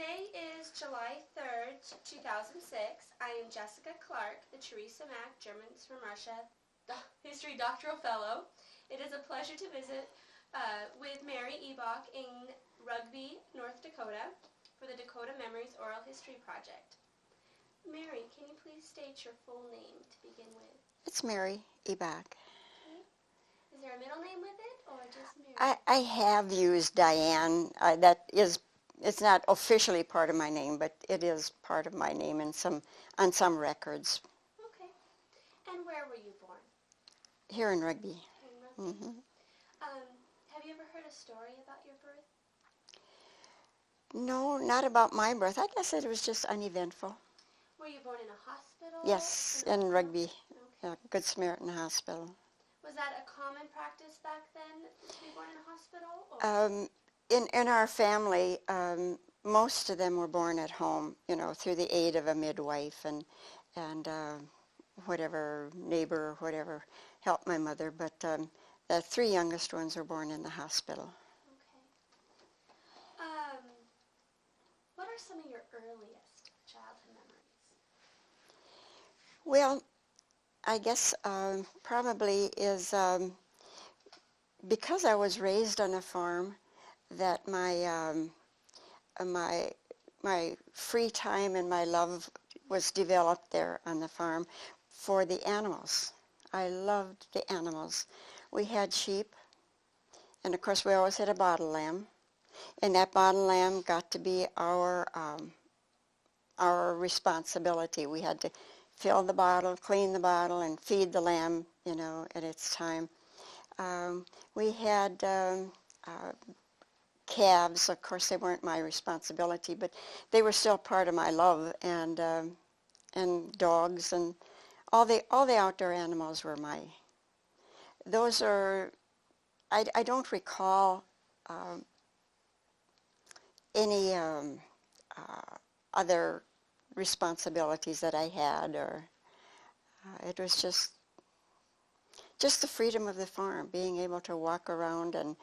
Today is July 3rd, 2006. I am Jessica Clark, the Teresa Mack Germans from Russia History Doctoral Fellow. It is a pleasure to visit with Mary Ebach in Rugby, North Dakota for the Dakota Memories Oral History Project. Mary, can you please state your full name to begin with? It's Mary Ebach. Okay. Is there a middle name with it or just Mary? I have used Diane. It's not officially part of my name, but it is part of my name on some records. Okay. And where were you born? Here in Rugby. Here in Rugby. Mm-hmm. Have you ever heard a story about your birth? No, not about my birth. I guess it was just uneventful. Were you born in a hospital? Yes, in Rugby, Okay. Good Samaritan Hospital. Was that a common practice back then, to be born in a hospital? Or? In our family, most of them were born at home, through the aid of a midwife and whatever neighbor or whatever helped my mother. But the three youngest ones were born in the hospital. Okay. What are some of your earliest childhood memories? Well, I guess probably is because I was raised on a farm, that my free time and my love was developed there on the farm for the animals. I loved the animals. We had sheep, and of course we always had a bottle lamb, and that bottle lamb got to be our responsibility. We had to fill the bottle, clean the bottle, and feed the lamb, at its time. We had calves. Of course, they weren't my responsibility, but they were still part of my love. And dogs and all the outdoor animals were my. Those are. I don't recall any other responsibilities that I had, or it was just the freedom of the farm, being able to walk around and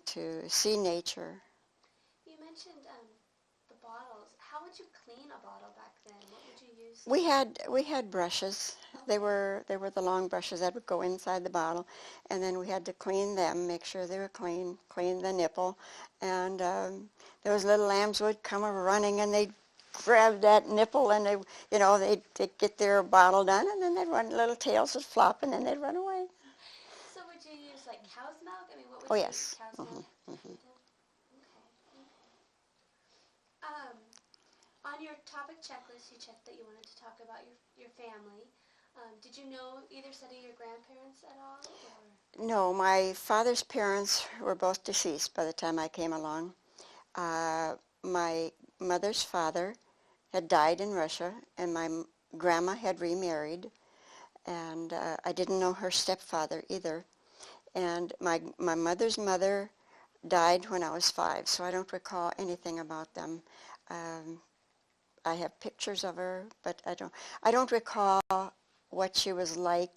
to see nature. You mentioned the bottles. How would you clean a bottle back then? What would you use? We had brushes. Okay. They were the long brushes that would go inside the bottle, and then we had to clean them, make sure they were clean the nipple, and those little lambs would come running and they'd grab that nipple and they'd get their bottle done, and then they'd run, little tails would flop, and then they'd run away. So would you use like cow's milk? I mean, what would you use? Yes. Cow's milk? Mm-hmm. Okay. On your topic checklist, you checked that you wanted to talk about your family. Did you know either set of your grandparents at all? Or? No, my father's parents were both deceased by the time I came along. My mother's father had died in Russia, and my grandma had remarried, and I didn't know her stepfather either. And my mother's mother died when I was 5, so I don't recall anything about them. I have pictures of her, but I don't recall what she was like.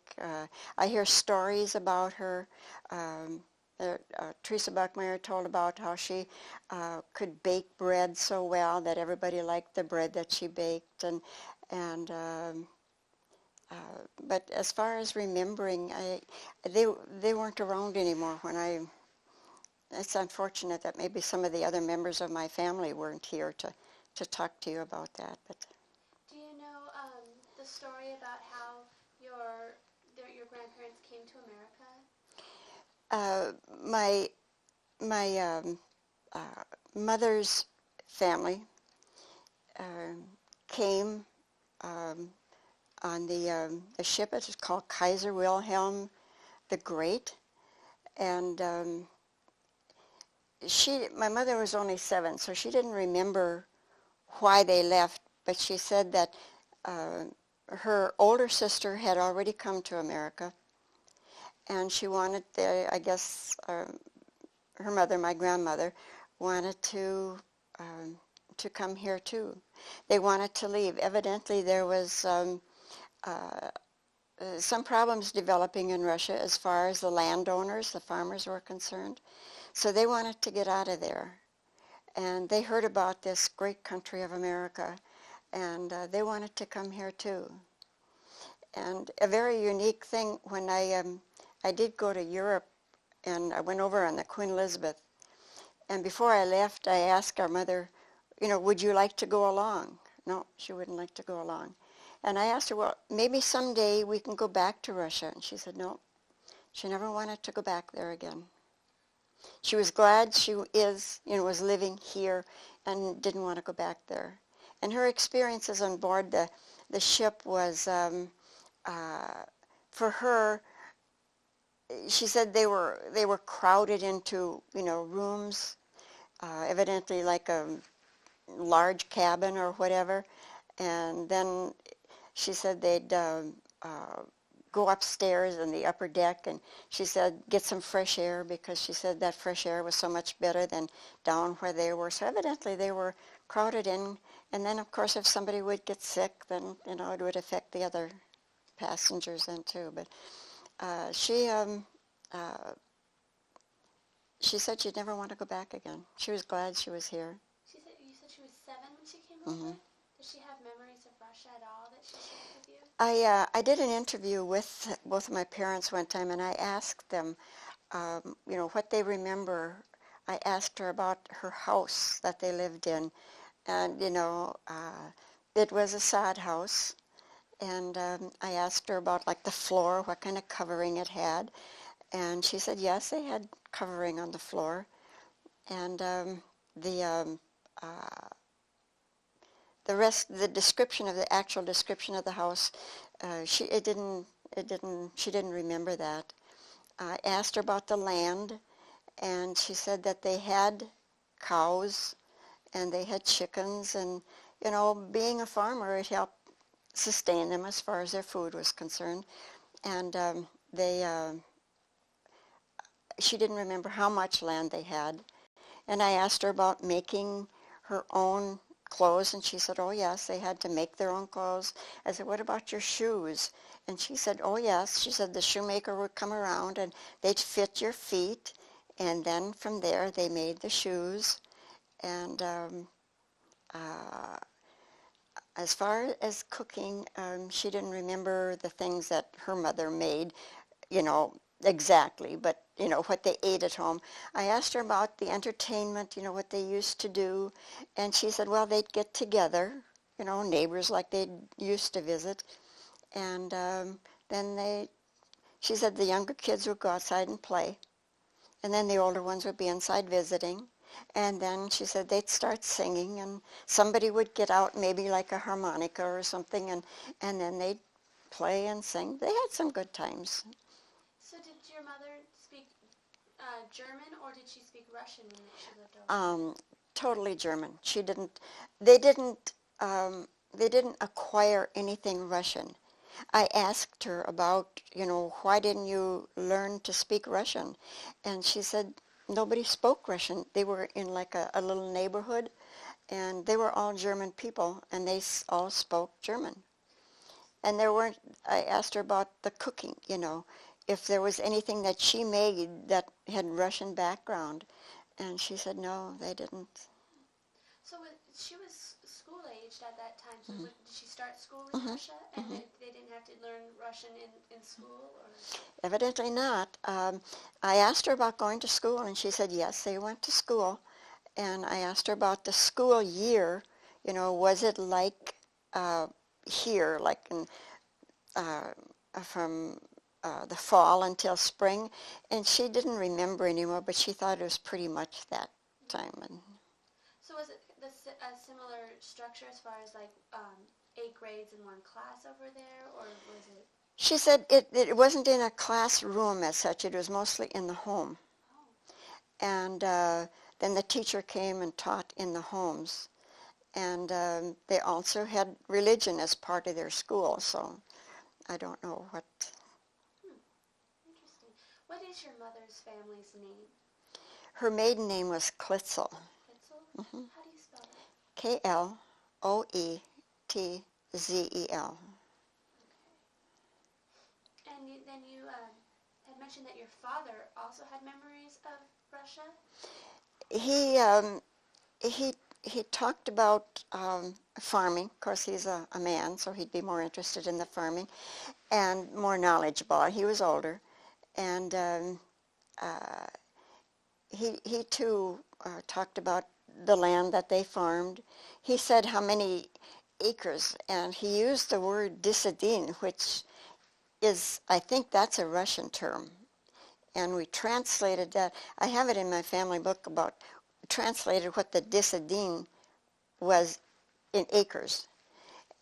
I hear stories about her. Teresa Buckmeyer told about how she could bake bread so well that everybody liked the bread that she baked, but as far as remembering, they weren't around anymore when I. It's unfortunate that maybe some of the other members of my family weren't here to talk to you about that. But do you know the story about how your grandparents came to America? My mother's family came on the ship. It was called Kaiser Wilhelm the Great, and my mother was only 7, so she didn't remember why they left, but she said that her older sister had already come to America, and she wanted, I guess, her mother, my grandmother, wanted to come here too. They wanted to leave. Evidently, there was some problems developing in Russia as far as the landowners, the farmers were concerned, so they wanted to get out of there. and they heard about this great country of America, and they wanted to come here too. And a very unique thing, when I did go to Europe, and I went over on the Queen Elizabeth, and before I left, I asked our mother, would you like to go along? No, she wouldn't like to go along. And I asked her, well, maybe someday we can go back to Russia. And she said no, she never wanted to go back there again. She was glad she was living here and didn't want to go back there. And her experiences on board the ship was, for her, she said they were crowded into, rooms, evidently like a large cabin or whatever. And then she said they'd go upstairs in the upper deck, and she said get some fresh air, because she said that fresh air was so much better than down where they were. So evidently they were crowded in, and then of course if somebody would get sick, then it would affect the other passengers then too. But she said she'd never want to go back again. She was glad she was here. You said she was 7 when she came over? Does she have memories of Russia at all that she shared with you? I did an interview with both of my parents one time, and I asked them, what they remember. I asked her about her house that they lived in, and it was a sod house. And I asked her about like the floor, what kind of covering it had, and she said yes, they had covering on the floor, and the rest, the actual description of the house, she didn't remember that. I asked her about the land, and she said that they had cows and they had chickens, and being a farmer, it helped sustain them as far as their food was concerned. And she didn't remember how much land they had. And I asked her about making her own clothes, and she said, oh yes, they had to make their own clothes. I said, what about your shoes? And she said, oh yes. She said the shoemaker would come around and they'd fit your feet, and then from there they made the shoes. And as far as cooking, she didn't remember the things that her mother made, exactly, but what they ate at home. I asked her about the entertainment, what they used to do, and she said, well, they'd get together, neighbors like they used to visit, and then she said the younger kids would go outside and play, and then the older ones would be inside visiting, and then she said they'd start singing, and somebody would get out maybe like a harmonica or something, and then they'd play and sing. They had some good times. So did your mother speak German, or did she speak Russian when she lived over? Totally German. They didn't acquire anything Russian. I asked her about, why didn't you learn to speak Russian? And she said nobody spoke Russian. They were in like a little neighborhood, and they were all German people, and they all spoke German. And I asked her about the cooking, if there was anything that she made that had Russian background. And she said, no, they didn't. So she was school-aged at that time. So did she start school in Russia? And they didn't have to learn Russian in school? Or? Evidently not. I asked her about going to school, and she said, yes, they went to school. And I asked her about the school year. Was it like here, like from the fall until spring? And she didn't remember anymore, but she thought it was pretty much that time. And so was it a similar structure as far as like 8 grades in one class over there, or was it? She said it wasn't in a classroom as such. It was mostly in the home. Oh. And then the teacher came and taught in the homes. And they also had religion as part of their school, so I don't know what. Interesting. What is your mother's family's name? Her maiden name was Klitzel. Klitzel? Mm-hmm. How do you spell it? Kloetzel. Okay. And then you had mentioned that your father also had memories of Russia? he talked about farming. Of course, he's a man, so he'd be more interested in the farming and more knowledgeable. He was older, and uh, he too talked about the land that they farmed. He said how many acres, and he used the word disadin, which is, I think that's a Russian term. And we translated that. I have it in my family book about translated what the disadin was in acres.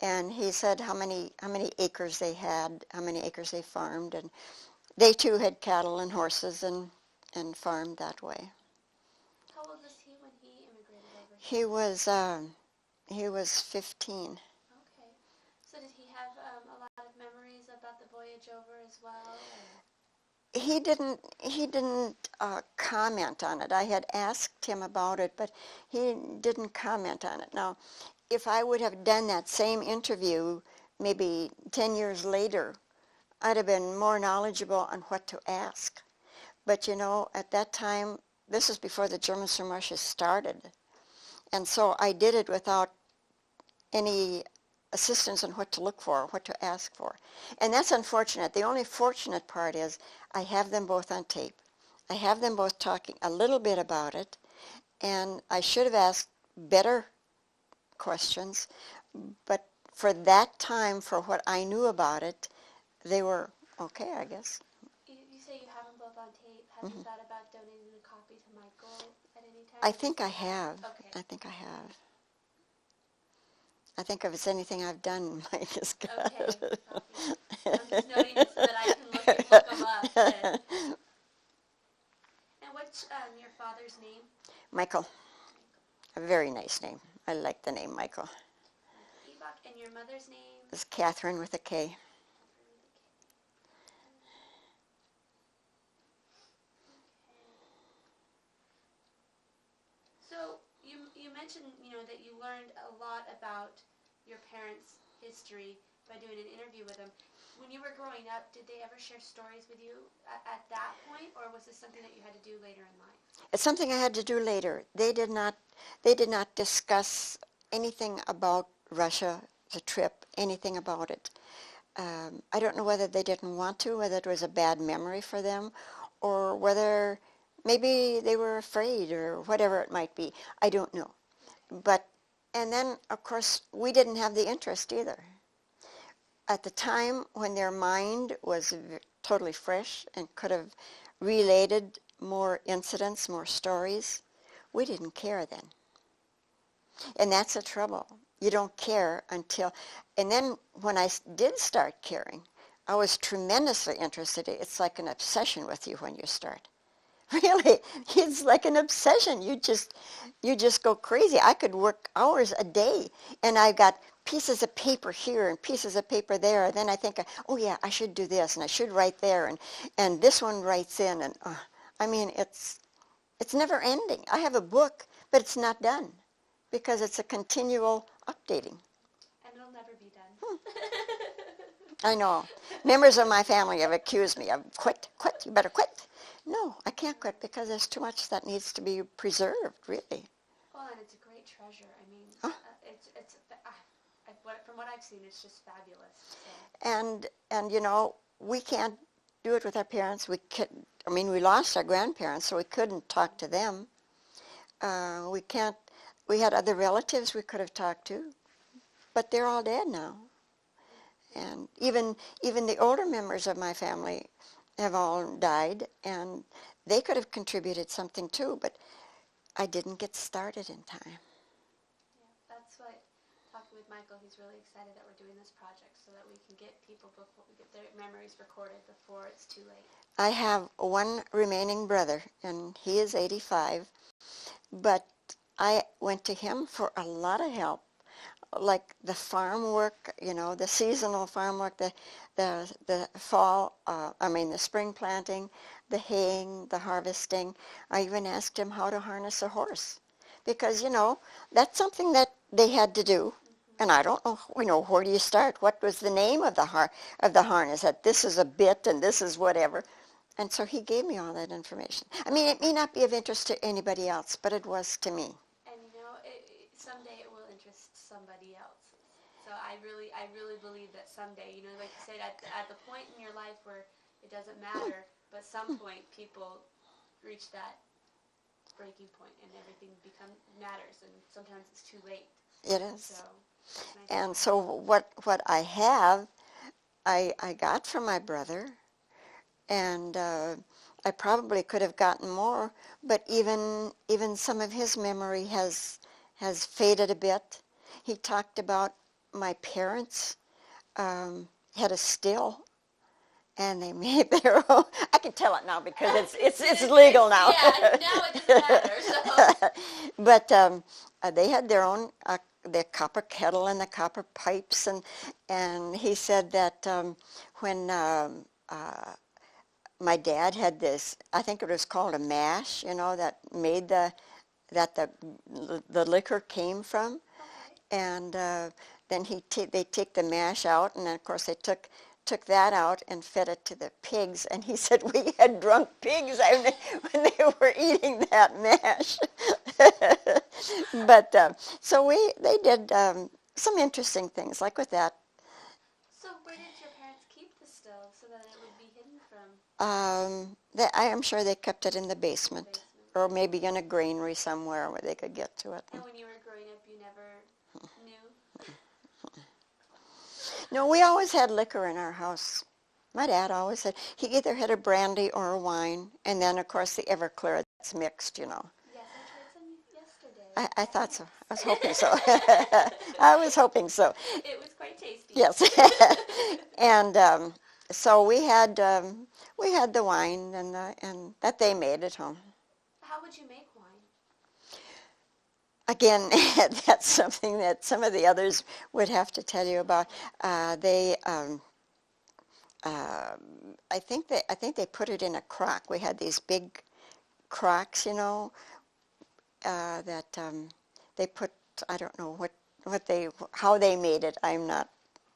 And he said how many acres they had, how many acres they farmed, and they too had cattle and horses and farmed that way. How old was he when he immigrated over here? He was 15. Okay. So did he have a lot of memories about the voyage over as well? Or? He didn't comment on it. I had asked him about it, but he didn't comment on it. Now, if I would have done that same interview maybe 10 years later, I'd have been more knowledgeable on what to ask. But you know, at that time, this is before the Germans from Russia started. And so I did it without any assistance on what to look for, what to ask for. And that's unfortunate. The only fortunate part is I have them both on tape. I have them both talking a little bit about it, and I should have asked better questions, but for that time, for what I knew about it, they were okay, I guess. You say you have them both on tape. Have you thought about donating a copy to Michael at any time? I think I have. Okay. I think I have. I think if it's anything I've done, Mike has got Okay. it. Copy. I'm just noting it so that I can look them up. But. And what's your father's name? Michael. A very nice name. I like the name Michael. Ebach. And your mother's name? It's Catherine with a K. So you mentioned, that you learned a lot about your parents' history by doing an interview with them. When you were growing up, did they ever share stories with you at that point, or was this something that you had to do later in life? It's something I had to do later. They did not discuss anything about Russia, the trip, anything about it. I don't know whether they didn't want to, whether it was a bad memory for them, or whether maybe they were afraid or whatever it might be. I don't know. And then, of course, we didn't have the interest either. At the time when their mind was totally fresh and could have related more incidents, more stories, we didn't care then. And that's the trouble. You don't care until, and then when I did start caring, I was tremendously interested. It's like an obsession with you when you start. Really, it's like an obsession. You just go crazy. I could work hours a day, and I got pieces of paper here and pieces of paper there. And then I think, oh yeah, I should do this, and I should write there, and this one writes in, and I mean, it's never ending. I have a book, but it's not done because it's a continual updating. And it'll never be done. I know. Members of my family have accused me of quit, you better quit. No, I can't quit because there's too much that needs to be preserved, really. Well, and it's a great treasure. I mean, from what I've seen, it's just fabulous. So. And we can't do it with our parents. We lost our grandparents, so we couldn't talk to them. We had other relatives we could have talked to, but they're all dead now. And even the older members of my family have all died, and they could have contributed something too, but I didn't get started in time. Yeah, that's what, talking with Michael, he's really excited that we're doing this project so that we can get people get their memories recorded before it's too late. I have one remaining brother, and he is 85, but I went to him for a lot of help, like the farm work, the seasonal farm work, the fall, the spring planting, the haying, the harvesting. I even asked him how to harness a horse, because, that's something that they had to do. And I don't know, where do you start? What was the name of the harness? That this is a bit and this is whatever. And so he gave me all that information. I mean, it may not be of interest to anybody else, but it was to me. And someday it will interest somebody else. So I really believe that someday, you know, like you said, at the point in your life where it doesn't matter, but some point people reach that breaking point and everything matters, and sometimes it's too late. It is. So, nice. And so what I have, I got from my brother, and I probably could have gotten more, but even some of his memory has faded a bit. He talked about my parents had a still, and they made their own. I can tell it now because it's legal now. Yeah, now it doesn't matter. So. But they had their own the copper kettle and the copper pipes, and he said that when my dad had this, I think it was called a mash, you know, that made the liquor came from, Okay. and then they take the mash out, and then of course they took that out and fed it to the pigs, and he said we had drunk pigs when they were eating that mash. But so they did some interesting things like with that. So where did your parents keep the stove so that it would be hidden from? I am sure they kept it in the basement, or maybe in a granary somewhere where they could get to it. And when you were growing up, you never knew? No, we always had liquor in our house. My dad always had. He either had a brandy or a wine, and then, of course, the Everclear that's mixed, you know. Yes, I tried some yesterday. I thought so. I was hoping so. I was hoping so. It was quite tasty. Yes. And so we had the wine and that they made at home. How would you make wine? Again, that's something that some of the others would have to tell you about. I think they put it in a crock. We had these big crocks, you know, that they put. I don't know how they made it. I'm not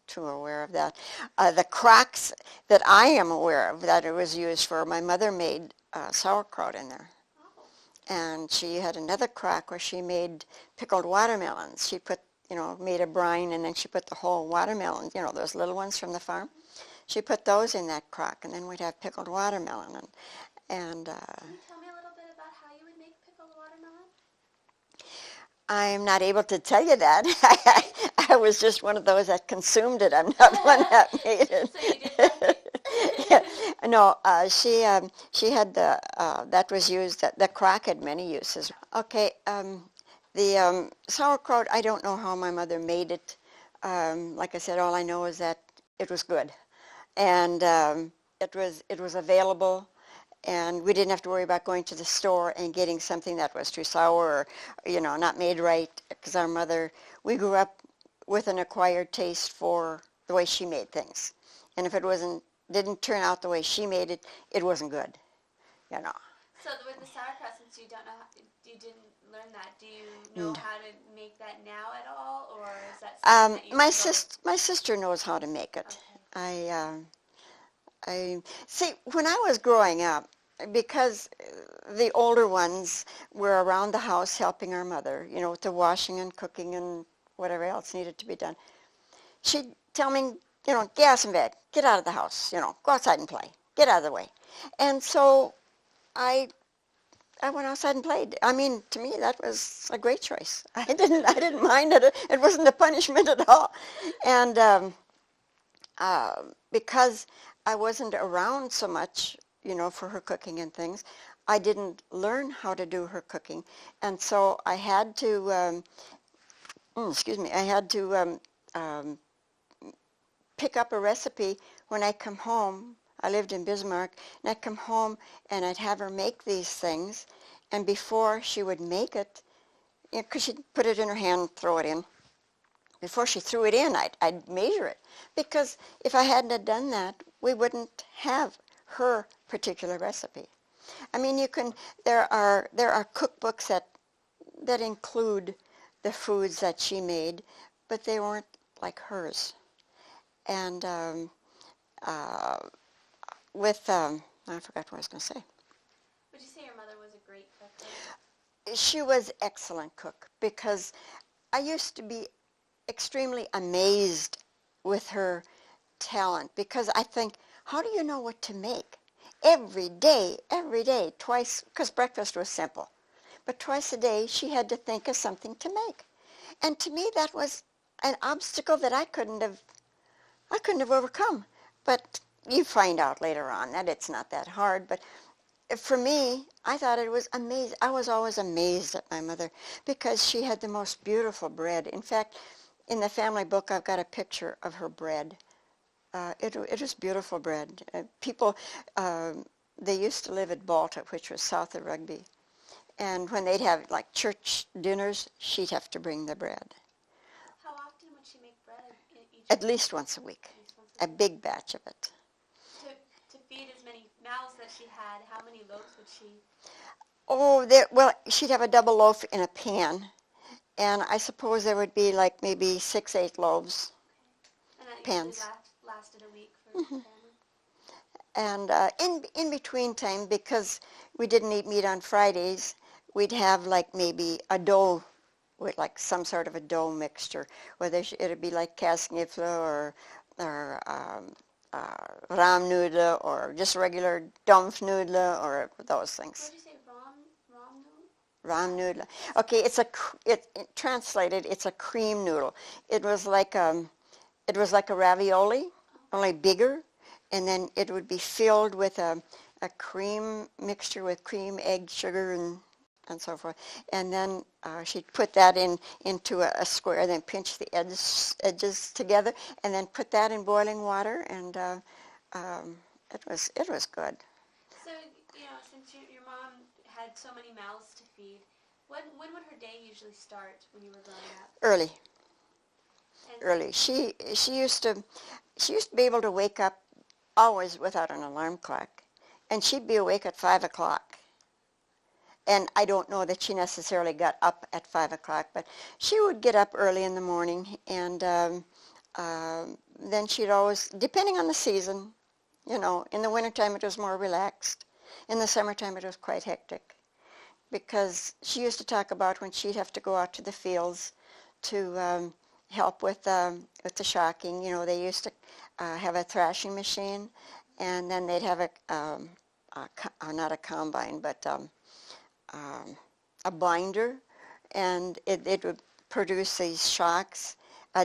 too aware of that. The crocks that I am aware of that it was used for, my mother made sauerkraut in there. And she had another crock where she made pickled watermelons. She made a brine, and then she put the whole watermelon, you know, those little ones from the farm. She put those in that crock, and then we'd have pickled watermelon. And Can you tell me a little bit about how you would make pickled watermelon? I'm not able to tell you that. I was just one of those that consumed it. I'm not one that made it. So you did like it? No, she had that was used, the crock had many uses. Okay, the sauerkraut, I don't know how my mother made it. Like I said, all I know is that it was good. And it was available, and we didn't have to worry about going to the store and getting something that was too sour or, you know, not made right, because we grew up with an acquired taste for the way she made things. And if it didn't turn out the way she made it, it wasn't good, you know. So with the sauerkraut, since you didn't learn that, do you know how to make that now at all, or is that something that you my sister knows how to make it. Okay. I see, when I was growing up, because the older ones were around the house helping our mother, you know, with the washing and cooking and whatever else needed to be done, she'd tell me, you know, get out of bed, get out of the house, you know, go outside and play, get out of the way. And so I went outside and played. I mean, to me, that was a great choice. I didn't mind it. It wasn't a punishment at all. And because I wasn't around so much, you know, for her cooking and things, I didn't learn how to do her cooking. And so I had to, I had to pick up a recipe when I come home. I lived in Bismarck, and I'd come home and I'd have her make these things. And before she would make it, because she'd put it in her hand, throw it in. Before she threw it in, I'd measure it. Because if I hadn't have done that, we wouldn't have her particular recipe. I mean, there are cookbooks that include the foods that she made, but they weren't like hers. And I forgot what I was going to say. Would you say your mother was a great cook? She was excellent cook, because I used to be extremely amazed with her talent because I think, how do you know what to make? Every day, twice, because breakfast was simple. But twice a day, she had to think of something to make. And to me, that was an obstacle that I couldn't have overcome. But you find out later on that it's not that hard. But for me, I thought it was amazing. I was always amazed at my mother because she had the most beautiful bread. In fact, in the family book, I've got a picture of her bread. It was beautiful bread. People, they used to live at Balta, which was south of Rugby. And when they'd have like church dinners, she'd have to bring the bread. How often would she make bread each At week? least once a week. At least once A big batch of it. To feed as many mouths that she had, how many loaves would she? Oh, well, she'd have a double loaf in a pan. And I suppose there would be like maybe 6, 8 loaves. Okay. And that Pans. usually lasted a week for the family? And in between time, because we didn't eat meat on Fridays, we'd have like maybe a dough with like some sort of a dough mixture, whether it'd be like kasnifla or ram noodle or just regular dumpf noodle or those things. What did you say, ram noodle? Ram noodle. Okay, it translated, it's a cream noodle. It was like a ravioli, only bigger, and then it would be filled with a cream mixture with cream, egg, sugar, and so forth. And then she'd put that into a square, then pinch the edges together, and then put that in boiling water, and it was good. So, since your mom had so many mouths to feed, when would her day usually start when you were growing up? Early. And Early. She used to be able to wake up always without an alarm clock, and she'd be awake at 5 o'clock. And I don't know that she necessarily got up at 5 o'clock, but she would get up early in the morning, and then she'd always, depending on the season, in the wintertime it was more relaxed. In the summertime it was quite hectic, because she used to talk about when she'd have to go out to the fields to help with the shocking. They used to have a thrashing machine, and then they'd have not a combine, but a binder, and it would produce these shocks,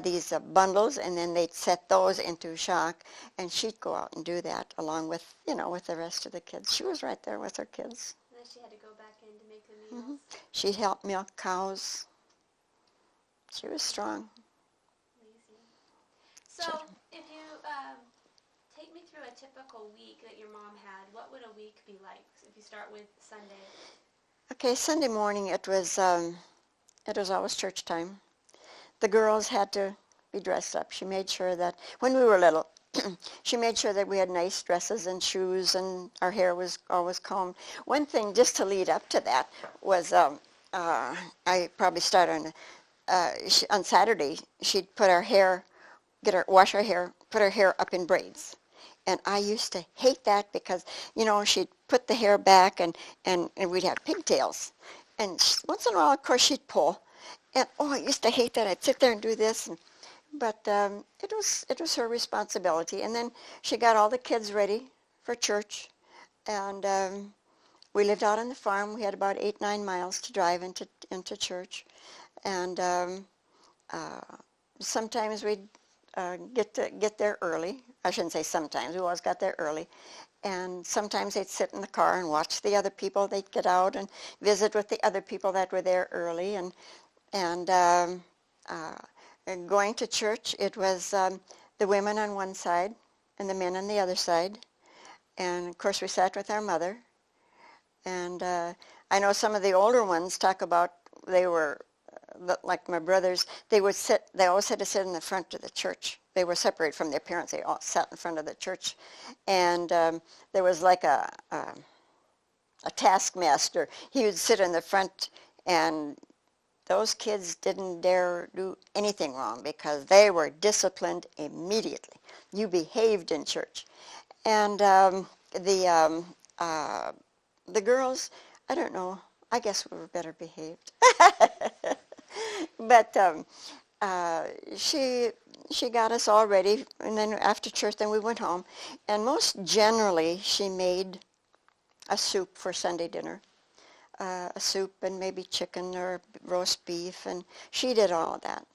these bundles, and then they'd set those into shock, and she'd go out and do that along with, with the rest of the kids. She was right there with her kids. then she had to go back in to make the meals. She'd help milk cows. She was strong. Amazing. So, if you take me through a typical week that your mom had, what would a week be like? If you start with Sunday. Okay, Sunday morning it was always church time. The girls had to be dressed up. She made sure that when we were little, she made sure that we had nice dresses and shoes, and our hair was always combed. One thing, just to lead up to that, was I probably started on Saturday. She'd put our hair, wash our hair, put her hair up in braids. And I used to hate that because, she'd put the hair back and we'd have pigtails. And once in a while, of course, she'd pull. And, I used to hate that. I'd sit there and do this. But it was her responsibility. And then she got all the kids ready for church. And we lived out on the farm. We had about 8-9 miles to drive into church. And sometimes we'd get there early. I shouldn't say sometimes. We always got there early. And sometimes they'd sit in the car and watch the other people. They'd get out and visit with the other people that were there early. And going to church, it was the women on one side and the men on the other side. And, of course, we sat with our mother. And I know some of the older ones talk about they were, like my brothers, they always had to sit in the front of the church. They were separated from their parents. They all sat in front of the church. And there was like a taskmaster. He would sit in the front, and those kids didn't dare do anything wrong because they were disciplined immediately. You behaved in church. And the girls, I don't know, I guess we were better behaved. But she got us all ready, and then after church, then we went home. And most generally, she made a soup for Sunday dinner, a soup and maybe chicken or roast beef, and she did all of that.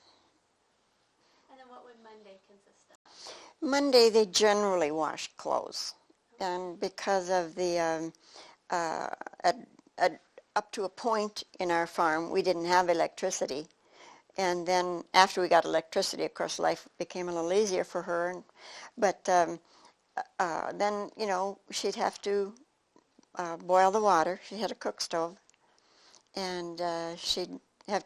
And then what would Monday consist of? Monday, they generally washed clothes, and because of the at, up to a point in our farm, we didn't have electricity. And then after we got electricity, of course, life became a little easier for her. But then, you know, she'd have to boil the water. She had a cook stove. And she'd have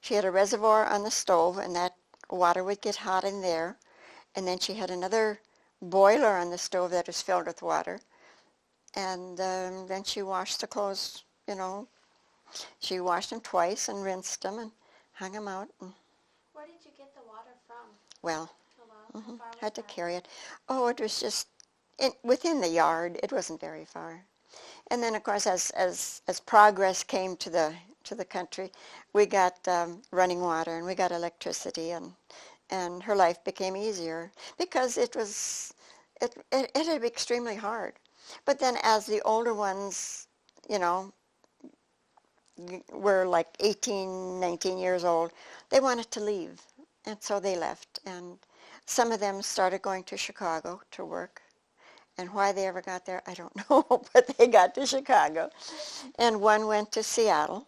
she had a reservoir on the stove, and that water would get hot in there. And then she had another boiler on the stove that was filled with water. And then she washed the clothes, you know. She washed them twice and rinsed them and hung them out. And, where did you get the water from? well, How far was had to that? carry it. Oh, it was just within the yard. It wasn't very far. And then, of course, as progress came to the country, we got running water and we got electricity, and her life became easier because it had been extremely hard. But then, as the older ones, you know, were like 18, 19 years old, they wanted to leave, and so they left. And some of them started going to Chicago to work. And why they ever got there, I don't know, but they got to Chicago. And one went to Seattle.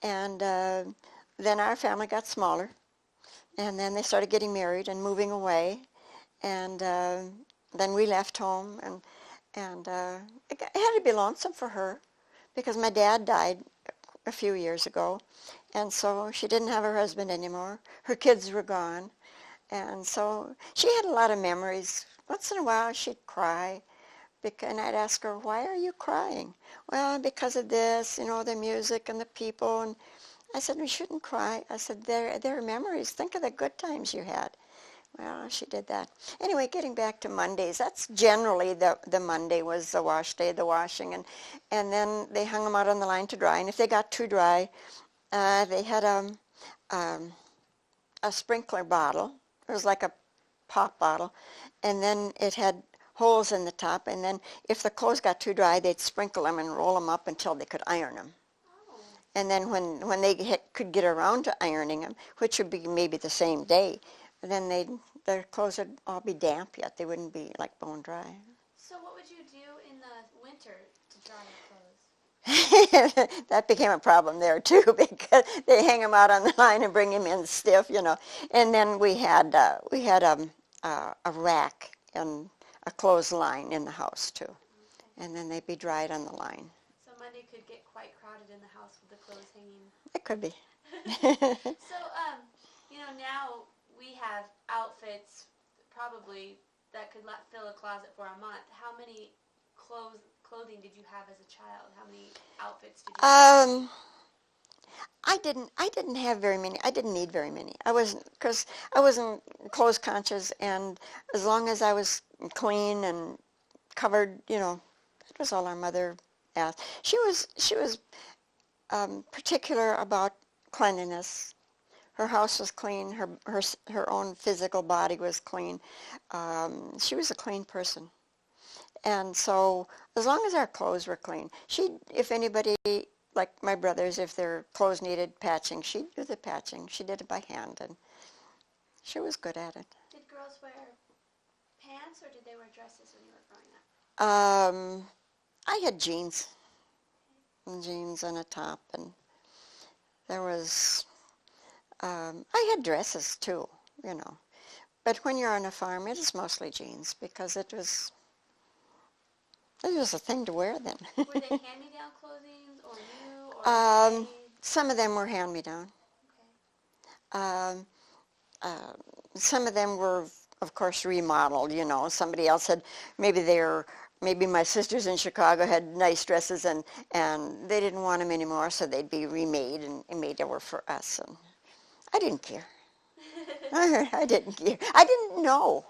And then our family got smaller. And then they started getting married and moving away. And then we left home. And it had to be lonesome for her because my dad died a few years ago. And so she didn't have her husband anymore. Her kids were gone. And so she had a lot of memories. Once in a while she'd cry, and I'd ask her, why are you crying? Well, because of this, you know, the music and the people. And I said, we shouldn't cry. I said, they're memories. Think of the good times you had. Well, she did that. Anyway, getting back to Mondays, that's generally the Monday was the wash day, the washing. And then they hung them out on the line to dry. And if they got too dry, they had a sprinkler bottle. It was like a pop bottle, and then it had holes in the top, and then if the clothes got too dry, they'd sprinkle them and roll them up until they could iron them. Oh. And then when they could get around to ironing them, which would be maybe the same day, then their clothes would all be damp yet. They wouldn't be like bone dry. So what would you do in the winter to dry your clothes? That became a problem there too because they hang them out on the line and bring them in stiff, you know. And then we had a rack and a clothesline in the house too, and then they'd be dried on the line. So Monday could get quite crowded in the house with the clothes hanging. It could be. So you know, now we have outfits probably that could fill a closet for a month. How many clothing did you have as a child? How many outfits did you have? I didn't have very many. I didn't need very many. Because I wasn't clothes conscious, and as long as I was clean and covered, you know, that was all our mother asked. She was particular about cleanliness. Her house was clean. Her own physical body was clean. She was a clean person. And so as long as our clothes were clean, if anybody, like my brothers, if their clothes needed patching, she'd do the patching. She did it by hand, and she was good at it. Did girls wear pants, or did they wear dresses when you were growing up? I had jeans and a top, and there was, I had dresses too, you know. But when you're on a farm, it is mostly jeans because it was a thing to wear then. Were they hand-me-down clothing, or new, or made? Some of them were hand-me-down. Okay. Some of them were, of course, remodeled, you know. Somebody else had, maybe my sisters in Chicago had nice dresses, and they didn't want them anymore, so they'd be remade and made over for us. And I didn't care. I didn't care. I didn't know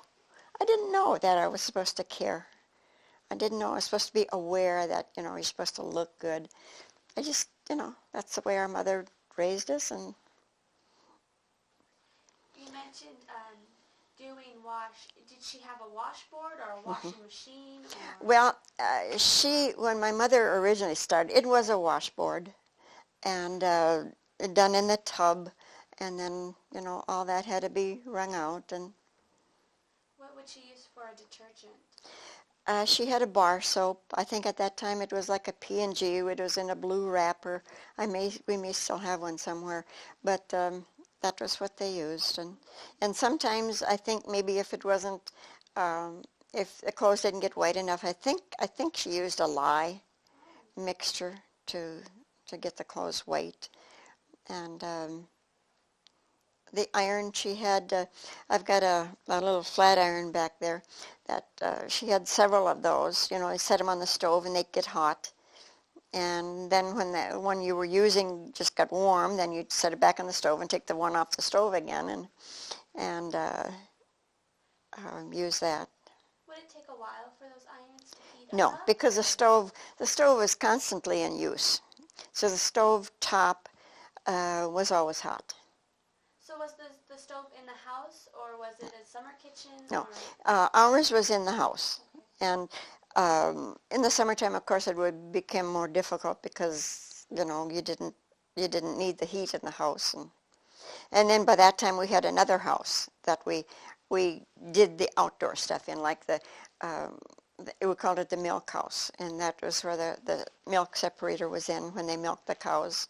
that I was supposed to care. I didn't know I was supposed to be aware that, you know, you're supposed to look good. I just, you know, that's the way our mother raised us, and mentioned doing wash. Did she have a washboard or a washing machine? Or? Well, when my mother originally started, it was a washboard, and done in the tub, and then, all that had to be wrung out. And What would she use for a detergent? she had a bar soap. I think at that time it was like a P&G. It was in a blue wrapper. We may still have one somewhere, but that was what they used. And sometimes I think maybe if it wasn't, if the clothes didn't get white enough, I think she used a lye mixture to get the clothes white. And the iron she had, I've got a little flat iron back there that she had several of those. I set them on the stove and they'd get hot. And then when the one you were using just got warm, then you'd set it back on the stove and take the one off the stove again and use that. Would it take a while for those irons to heat No, up? because the stove is constantly in use. So the stove top was always hot. So was the stove in the house, or was it a summer kitchen? No, or? ours was in the house. Okay. And in the summertime, of course, it would become more difficult because, you didn't need the heat in the house. And then by that time, we had another house that we did the outdoor stuff in, like we called it the milk house, and that was where the milk separator was in when they milked the cows,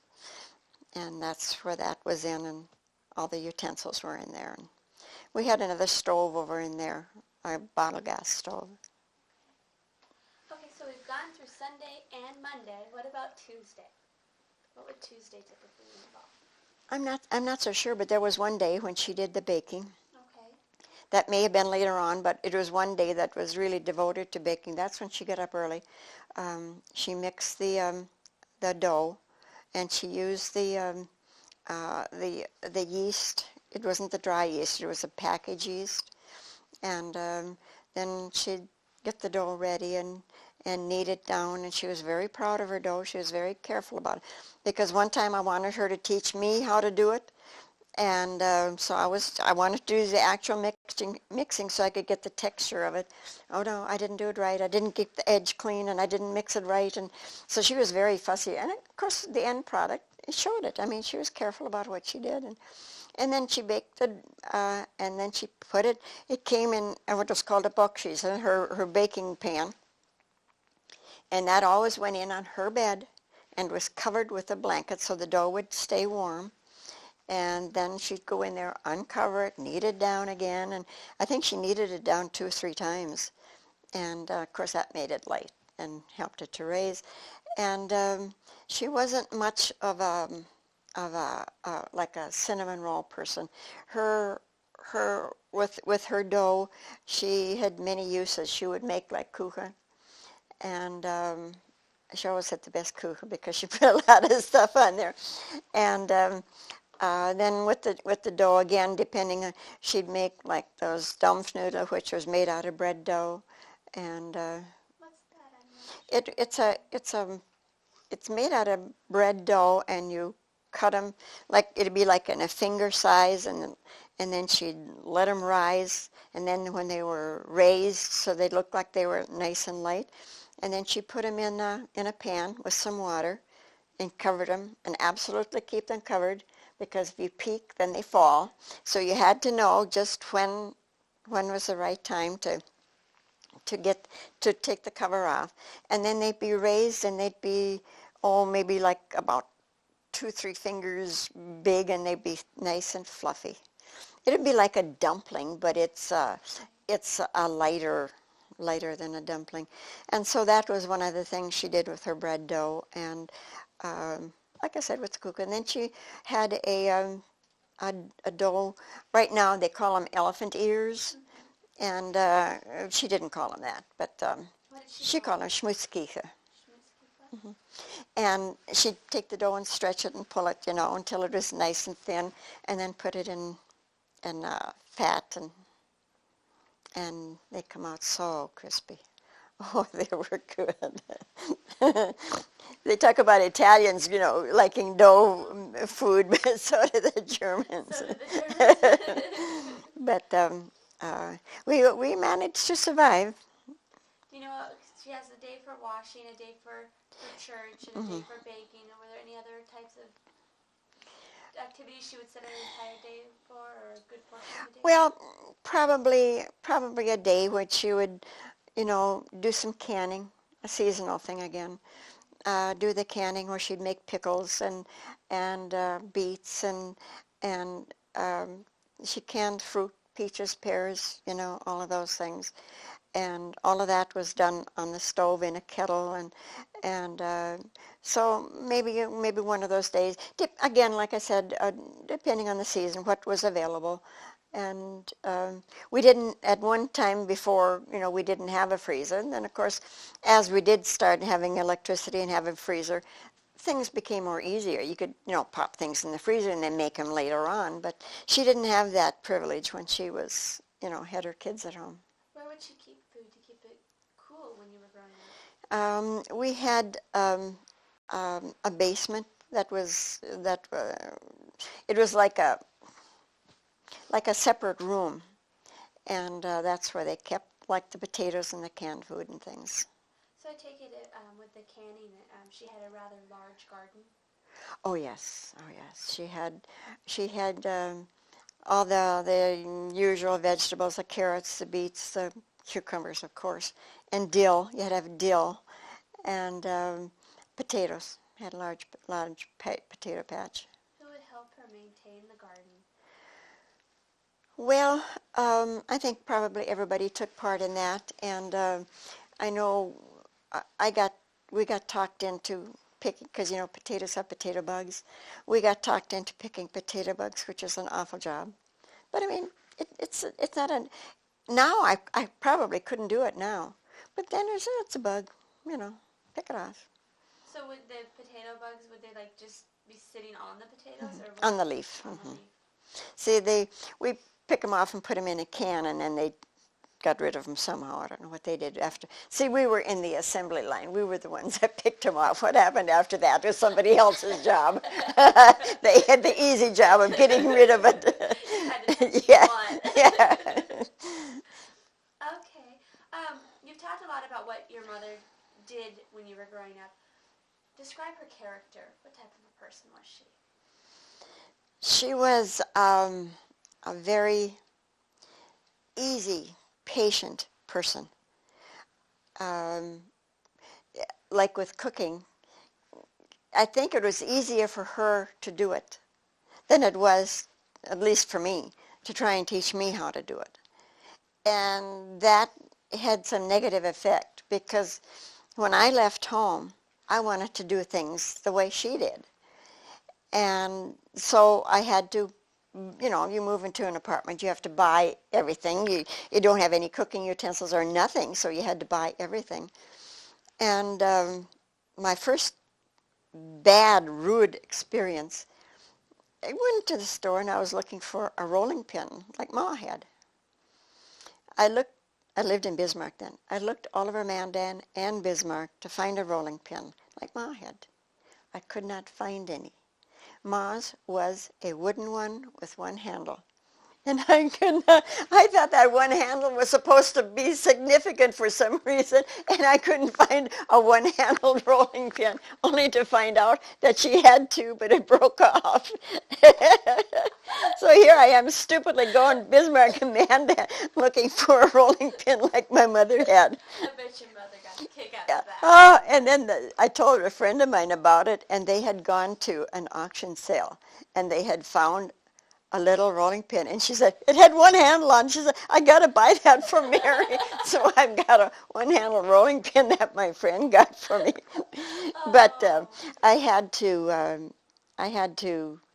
and that's where that was in, and all the utensils were in there. And we had another stove over in there, a bottle gas stove. Okay, so we've gone through Sunday and Monday. What about Tuesday? What would Tuesday typically involve? I'm not so sure, but there was one day when she did the baking. Okay. That may have been later on, but it was one day that was really devoted to baking. That's when she got up early. She mixed the dough, and she used the yeast. It wasn't the dry yeast; it was a package yeast. And then she'd get the dough ready and knead it down. And she was very proud of her dough. She was very careful about it, because one time I wanted her to teach me how to do it. And so I wanted to do the actual mixing so I could get the texture of it. Oh no, I didn't do it right. I didn't get the edge clean, and I didn't mix it right. And so she was very fussy. And of course, the end product, it showed it. I mean, she was careful about what she did. And then she baked it, and then she put it. It came in what was called a buckshis, in her baking pan. And that always went in on her bed and was covered with a blanket so the dough would stay warm. And then she'd go in there, uncover it, knead it down again. And I think she kneaded it down 2 or 3 times. And, of course, that made it light and helped it to raise. And she wasn't much of like a cinnamon roll person. With her dough, she had many uses. She would make like kuchen. And she always had the best kuchen because she put a lot of stuff on there. And then with the dough, again, depending on, she'd make like those dumpfnudel, which was made out of bread dough, and What's that? it's made out of bread dough, and you cut them like it'd be like in a finger size, and then she'd let them rise, and then when they were raised, so they looked like they were nice and light, and then she put them in a pan with some water, and covered them, and absolutely keep them covered. Because if you peek, then they fall. So you had to know just when was the right time to take the cover off. And then they'd be raised, and they'd be, maybe like about 2, 3 fingers big, and they'd be nice and fluffy. It'd be like a dumpling, but it's a lighter than a dumpling. And so that was one of the things she did with her bread dough. And like I said, with the kuchen. And then she had a dough. Right now they call them elephant ears, and she didn't call them that, but What did she called them schmutzkieche. Mm-hmm. And she'd take the dough and stretch it and pull it, until it was nice and thin, and then put it in fat, and they come out so crispy. Oh, they were good. They talk about Italians, liking dough food, but so do the Germans. So did the Germans. But we managed to survive. You know, she has a day for washing, a day for church, and a day for baking. Were there any other types of activities she would set an entire day for, or a good portion of the day? Well, probably a day when she would, do some canning, a seasonal thing again. Do the canning where she'd make pickles and beets and she canned fruit, peaches, pears, all of those things. And all of that was done on the stove in a kettle, and so maybe one of those days. Again, like I said, depending on the season, what was available. And we didn't, at one time before, we didn't have a freezer. And then, of course, as we did start having electricity and have a freezer, things became more easier. You could, pop things in the freezer and then make them later on. But she didn't have that privilege when she was, had her kids at home. Where would she keep food to keep it cool when you were growing up? We had a basement it was like a separate room, and that's where they kept like the potatoes and the canned food and things. So I take it with the canning, she had a rather large garden. Oh yes. She had all the usual vegetables, the carrots, the beets, the cucumbers, of course, and dill. You had to have dill, and potatoes. Had a large potato patch. Who would help her maintain the garden? Well, I think probably everybody took part in that, and I know we got talked into picking, because potatoes have potato bugs. We got talked into picking potato bugs, which is an awful job. But I mean, it's not a. Now I probably couldn't do it now, but then it's a bug, pick it off. So would the potato bugs, would they like just be sitting on the potatoes, or on the leaf? On the leaf. See, we pick them off and put them in a can, and then they got rid of them somehow. I don't know what they did after. See, we were in the assembly line. We were the ones that picked them off. What happened after that was somebody else's job. They had the easy job of getting rid of it. Yeah. Okay. You've talked a lot about what your mother did when you were growing up. Describe her character. What type of a person was she? She was a very easy, patient person. Like with cooking, I think it was easier for her to do it than it was, at least for me, to try and teach me how to do it. And that had some negative effect, because when I left home, I wanted to do things the way she did. And so I had to, you move into an apartment, you have to buy everything. You don't have any cooking utensils or nothing, so you had to buy everything. And my first bad, rude experience, I went to the store and I was looking for a rolling pin like Ma had. I lived in Bismarck then. I looked all over Mandan and Bismarck to find a rolling pin like Ma had. I could not find any. Ma's was a wooden one with one handle. And I thought that one handle was supposed to be significant for some reason, and I couldn't find a one-handled rolling pin, only to find out that she had two, but it broke off. So here I am stupidly going Bismarck and Mandan looking for a rolling pin like my mother had. I bet your mother got a kick out of that. Oh, and then I told a friend of mine about it, and they had gone to an auction sale, and they had found a little rolling pin, and she said, it had one handle on. She said, I got to buy that for Mary. So I've got a one-handled rolling pin that my friend got for me. But I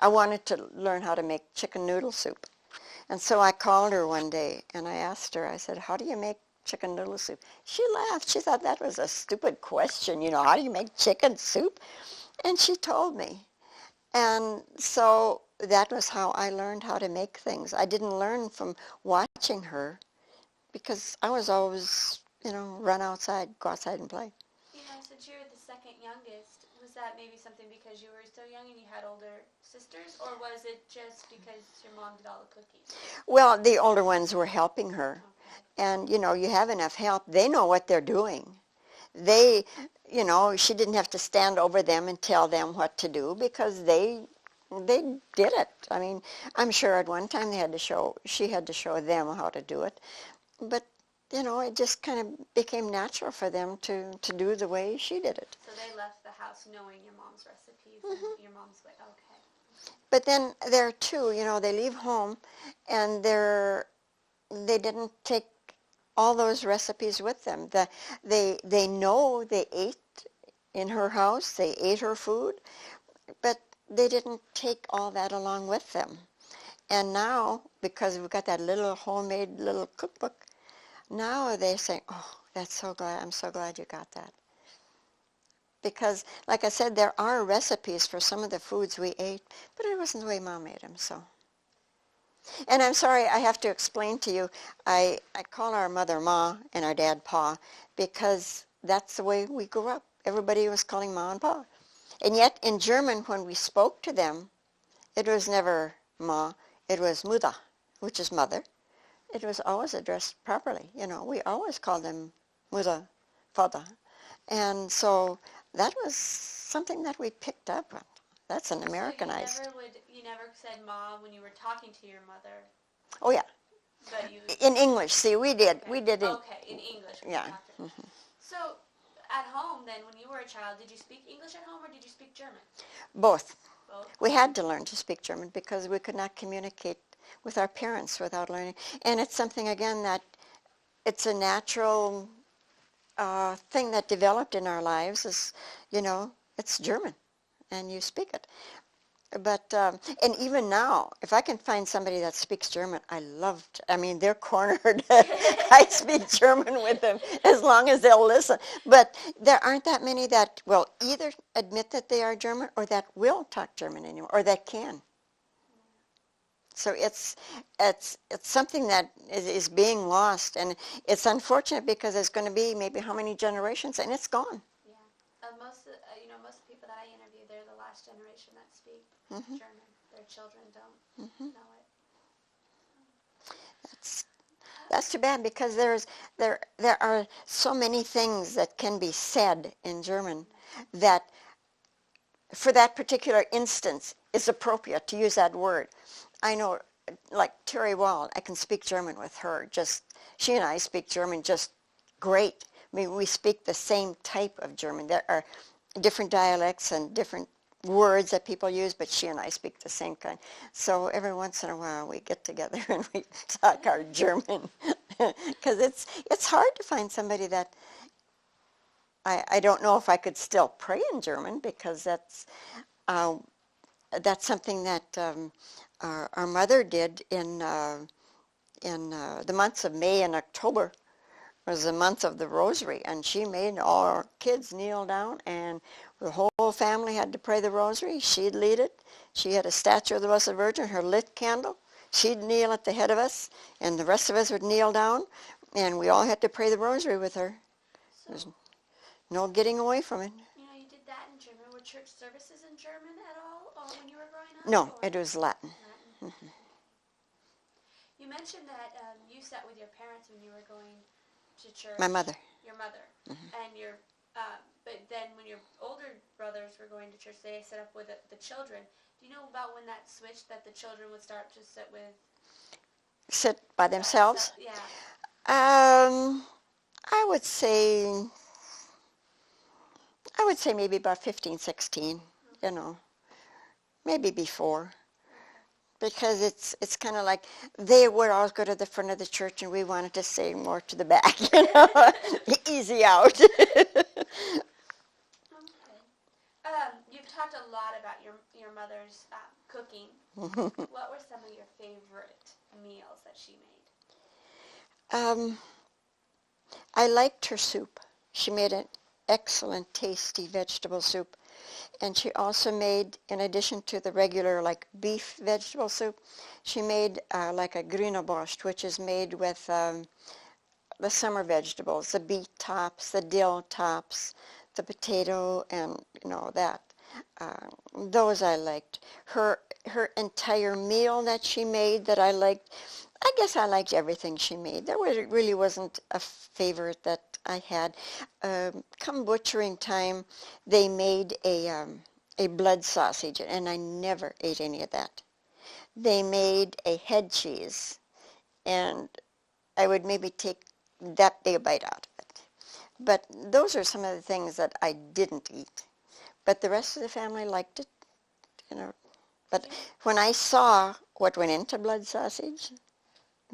wanted to learn how to make chicken noodle soup. And so I called her one day, and I asked her, I said, how do you make chicken noodle soup? She laughed. She thought that was a stupid question, how do you make chicken soup? And she told me. And so that was how I learned how to make things. I didn't learn from watching her, because I was always, go outside and play. Since you're the second youngest, was that maybe something because you were so young and you had older sisters, or was it just because your mom did all the cooking? Well, the older ones were helping her. Okay. And, you have enough help. They know what they're doing. They, she didn't have to stand over them and tell them what to do because they did it. I mean, I'm sure at one time she had to show them how to do it. But, it just kind of became natural for them to do the way she did it. So they left the house knowing your mom's recipes and your mom's way. Okay. But then there too, they leave home and they didn't take all those recipes with them. They know they ate in her house, they ate her food, but they didn't take all that along with them. And now, because we've got that little homemade little cookbook, now they say, oh, I'm so glad you got that. Because, like I said, there are recipes for some of the foods we ate, but it wasn't the way Mom made them, so. And I'm sorry, I have to explain to you, I call our mother Ma and our dad Pa because that's the way we grew up. Everybody was calling Ma and Pa. And yet in German, when we spoke to them, it was never Ma, it was Mutter, which is mother. It was always addressed properly. We always called them Mutter, Vater. And so that was something that we picked up on. That's an Americanized. So you never said Ma when you were talking to your mother? Oh, yeah. But you... In English, see, we did. Okay. We did it. Okay, in English. Yeah. Mm-hmm. So at home then, when you were a child, did you speak English at home or did you speak German? Both. Both? We had to learn to speak German because we could not communicate with our parents without learning. And it's something, again, that it's a natural thing that developed in our lives is, it's German, and you speak it. But, and even now, if I can find somebody that speaks German, they're cornered. I speak German with them as long as they'll listen. But there aren't that many that will either admit that they are German or that will talk German anymore, or that can. So it's something that is being lost, and it's unfortunate because there's going to be maybe how many generations, and it's gone. Yeah, most people that I interview, they're the last generation that speak German. Their children don't know it. That's too bad because there are so many things that can be said in German that, for that particular instance, is appropriate to use that word. I know, like Terry Wald, I can speak German with her. She and I speak German just great. I mean, we speak the same type of German. There are different dialects and different words that people use, but she and I speak the same kind. So every once in a while we get together and we talk our German because it's hard to find somebody that I don't know if I could still pray in German because that's something that our mother did in the months of May and October. Was the month of the Rosary, and she made all our kids kneel down, and the whole family had to pray the Rosary. She'd lead it. She had a statue of the Blessed Virgin, her lit candle. She'd kneel at the head of us, and the rest of us would kneel down, and we all had to pray the Rosary with her. So, there's no getting away from it. You did that in German. Were church services in German at all when you were growing up? No, it was Latin. Mm-hmm. You mentioned that you sat with your parents when you were going to church. My mother. Your mother. And but then when your older brothers were going to church, they set up with the children. Do you know about when that switched, that the children would start to sit by themselves? Yeah. I would say maybe about 15, 16, maybe before. Because it's kind of like they would always go to the front of the church and we wanted to stay more to the back, easy out. Okay. You've talked a lot about your mother's cooking. What were some of your favorite meals that she made? I liked her soup. She made an excellent, tasty vegetable soup. And she also made, in addition to the regular like beef vegetable soup, she made like a grüne which is made with the summer vegetables, the beet tops, the dill tops, the potato and, that. Those I liked. Her entire meal that she made that I liked, I guess I liked everything she made. Really wasn't a favorite that I had. Come butchering time, they made a blood sausage, and I never ate any of that. They made a head cheese, and I would maybe take that big a bite out of it. But those are some of the things that I didn't eat. But the rest of the family liked it, you know. But when I saw what went into blood sausage,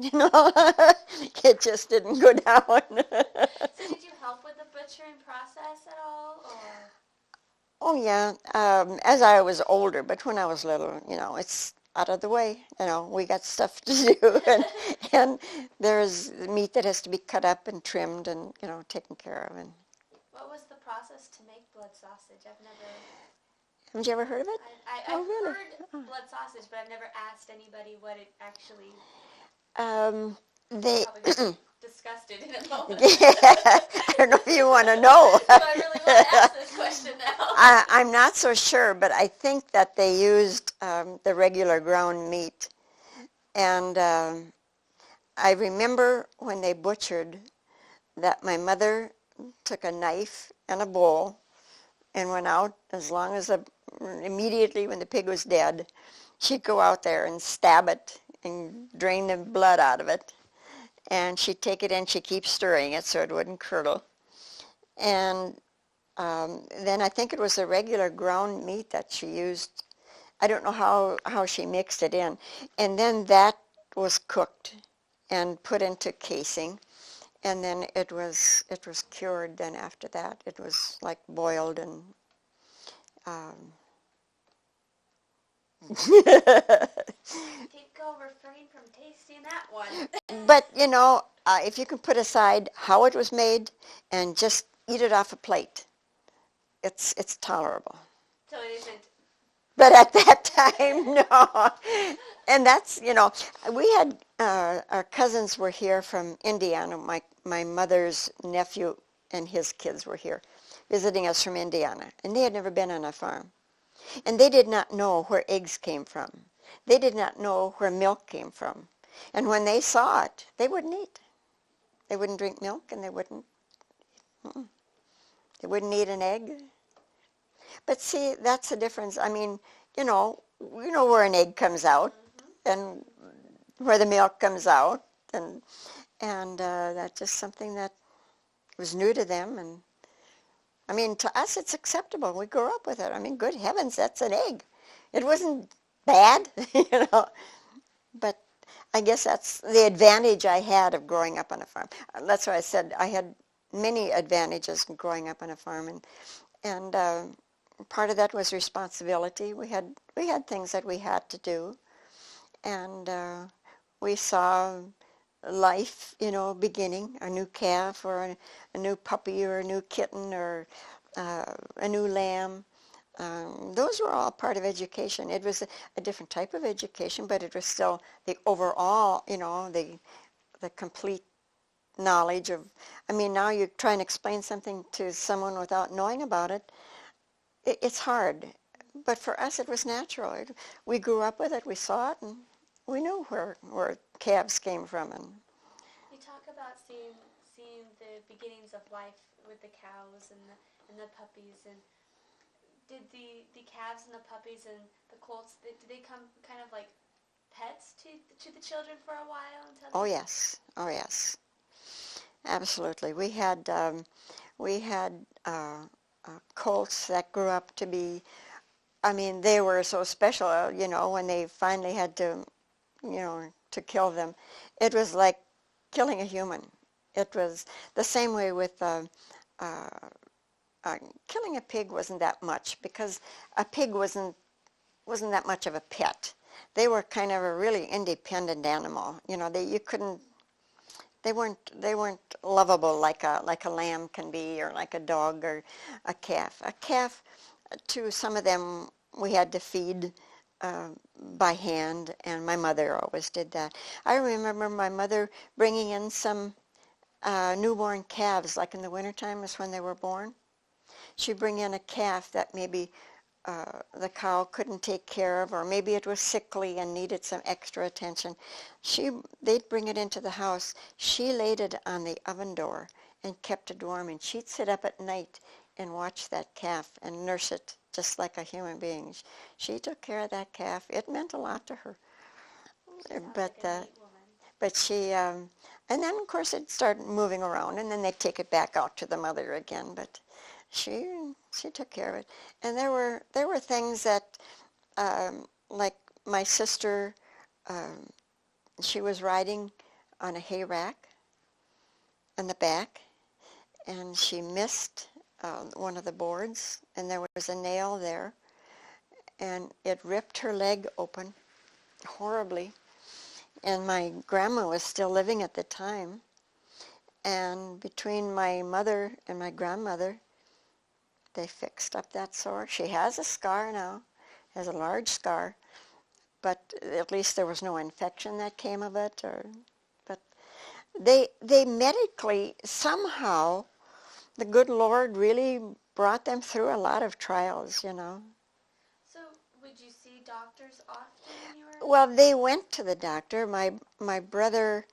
it just didn't go down. So did you help with the butchering process at all, or? Oh yeah, as I was older, but when I was little, it's out of the way. We got stuff to do, and there's meat that has to be cut up and trimmed and taken care of. And what was the process to make blood sausage? I've never. Haven't you ever heard of it? I've heard blood sausage, but I've never asked anybody what it actually. They probably disgusted in a moment. I don't know if you want to know. Do I really want to ask this question now? I'm not so sure, but I think that they used the regular ground meat. And I remember when they butchered that my mother took a knife and a bowl and went out immediately when the pig was dead, she'd go out there and stab it and drain the blood out of it. And she'd take it and she'd keep stirring it so it wouldn't curdle. And then I think it was the regular ground meat that she used. I don't know how she mixed it in. And then that was cooked and put into casing. And then it was cured then after that. It was like boiled and Did go refrain from tasting that one. But, if you can put aside how it was made and just eat it off a plate, it's tolerable. So it isn't. But at that time, no. And that's, we had, our cousins were here from Indiana. My mother's nephew and his kids were here visiting us from Indiana. And they had never been on a farm. And they did not know where eggs came from. They did not know where milk came from. And when they saw it, they wouldn't eat. They wouldn't drink milk, and they wouldn't eat an egg. But see, that's the difference. I mean, you know where an egg comes out, and where the milk comes out, and that's just something that was new to them. And I mean, to us, it's acceptable. We grew up with it. I mean, good heavens, that's an egg. It wasn't bad, But I guess that's the advantage I had of growing up on a farm. That's why I said I had many advantages in growing up on a farm, and part of that was responsibility. We had things that we had to do, and we saw life, beginning, a new calf or a new puppy or a new kitten or a new lamb. Those were all part of education. It was a different type of education, but it was still the overall, the complete knowledge of, I mean, now you try and explain something to someone without knowing about it, it's hard. But for us, it was natural. We grew up with it, we saw it, and we knew where calves came from. And you talk about seeing the beginnings of life with the cows and the puppies, and did the calves and the puppies and the colts, did they come kind of like pets to the children for a while? Oh yes, absolutely. We had colts that grew up to be, I mean, they were so special, when they finally had to, to kill them. It was like killing a human. It was the same way with killing a pig wasn't that much, because a pig wasn't that much of a pet. They were kind of a really independent animal. They weren't lovable like a lamb can be, or like a dog or a calf. A calf, to some of them, we had to feed by hand, and my mother always did that. I remember my mother bringing in some newborn calves, like in the wintertime is when they were born. she'd bring in a calf that maybe the cow couldn't take care of, or maybe it was sickly and needed some extra attention. They'd bring it into the house. She laid it on the oven door and kept it warm, and she'd sit up at night and watch that calf and nurse it just like a human being. She took care of that calf. It meant a lot to her. But like a neat woman. but and then of course it started moving around, and then they'd take it back out to the mother again. But she took care of it. And there were things that, like my sister, she was riding on a hay rack in the back, and she missed one of the boards, and there was a nail there, and it ripped her leg open horribly. And my grandma was still living at the time, and between my mother and my grandmother, they fixed up that sore. She has a scar now, has a large scar, but at least there was no infection that came of it. But they medically, somehow, the good Lord really brought them through a lot of trials, you know. So would you see doctors often when you were? Well, they went to the doctor. My brother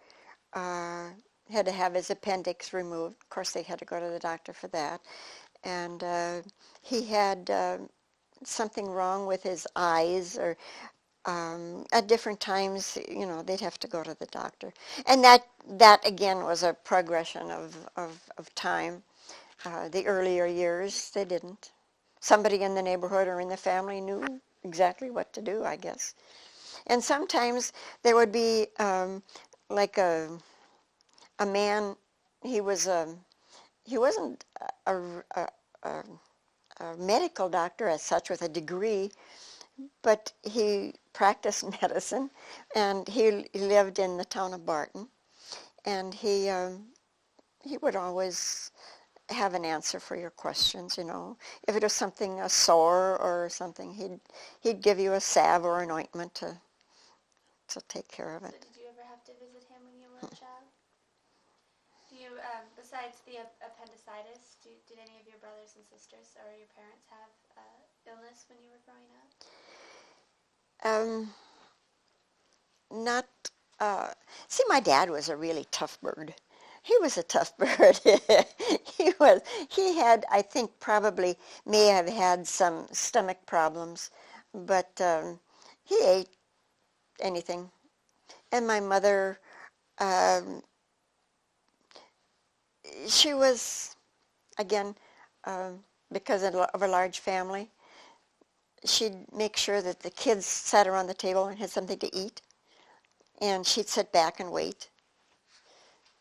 had to have his appendix removed. Of course, they had to go to the doctor for that. And he had something wrong with his eyes, or at different times, you know, they'd have to go to the doctor. And that again was a progression of time. The earlier years, they didn't. Somebody in the neighborhood or in the family knew exactly what to do, I guess. And sometimes there would be like a man. He wasn't a medical doctor as such with a degree, but he practiced medicine, and he lived in the town of Barton, and he would always have an answer for your questions, you know. If it was something, a sore or something, he'd give you a salve or an ointment to take care of it. So did you ever have to visit him when you were a child? Do you, besides the appendicitis, did any of your brothers and sisters or your parents have illness when you were growing up? Not. See, my dad was a really tough bird. He was a tough bird. He had, I think, probably may have had some stomach problems, but he ate anything. And my mother, she was, again, because of a large family, she'd make sure that the kids sat around the table and had something to eat, and she'd sit back and wait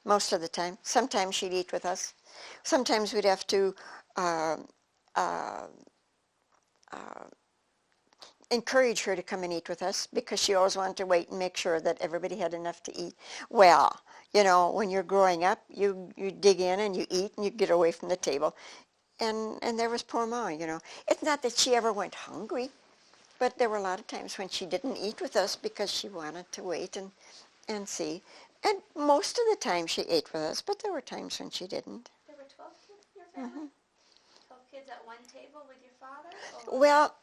most of the time. Sometimes she'd eat with us. Sometimes we'd have to encourage her to come and eat with us, because she always wanted to wait and make sure that everybody had enough to eat. Well, you know, when you're growing up, you dig in and you eat and you get away from the table. And there was poor Ma, you know. It's not that she ever went hungry, but there were a lot of times when she didn't eat with us because she wanted to wait and see. And most of the time she ate with us, but there were times when she didn't. There were 12 kids in your family? 12 kids at one table with your father? Or? Well,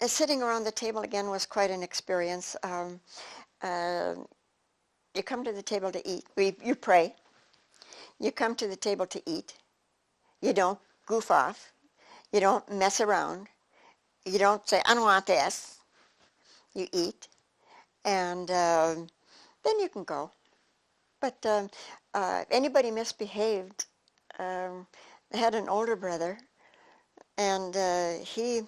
sitting around the table again was quite an experience. You come to the table to eat. You pray. You come to the table to eat. You don't goof off. You don't mess around. You don't say, I don't want this. You eat. And then you can go. But if anybody misbehaved, I had an older brother, and he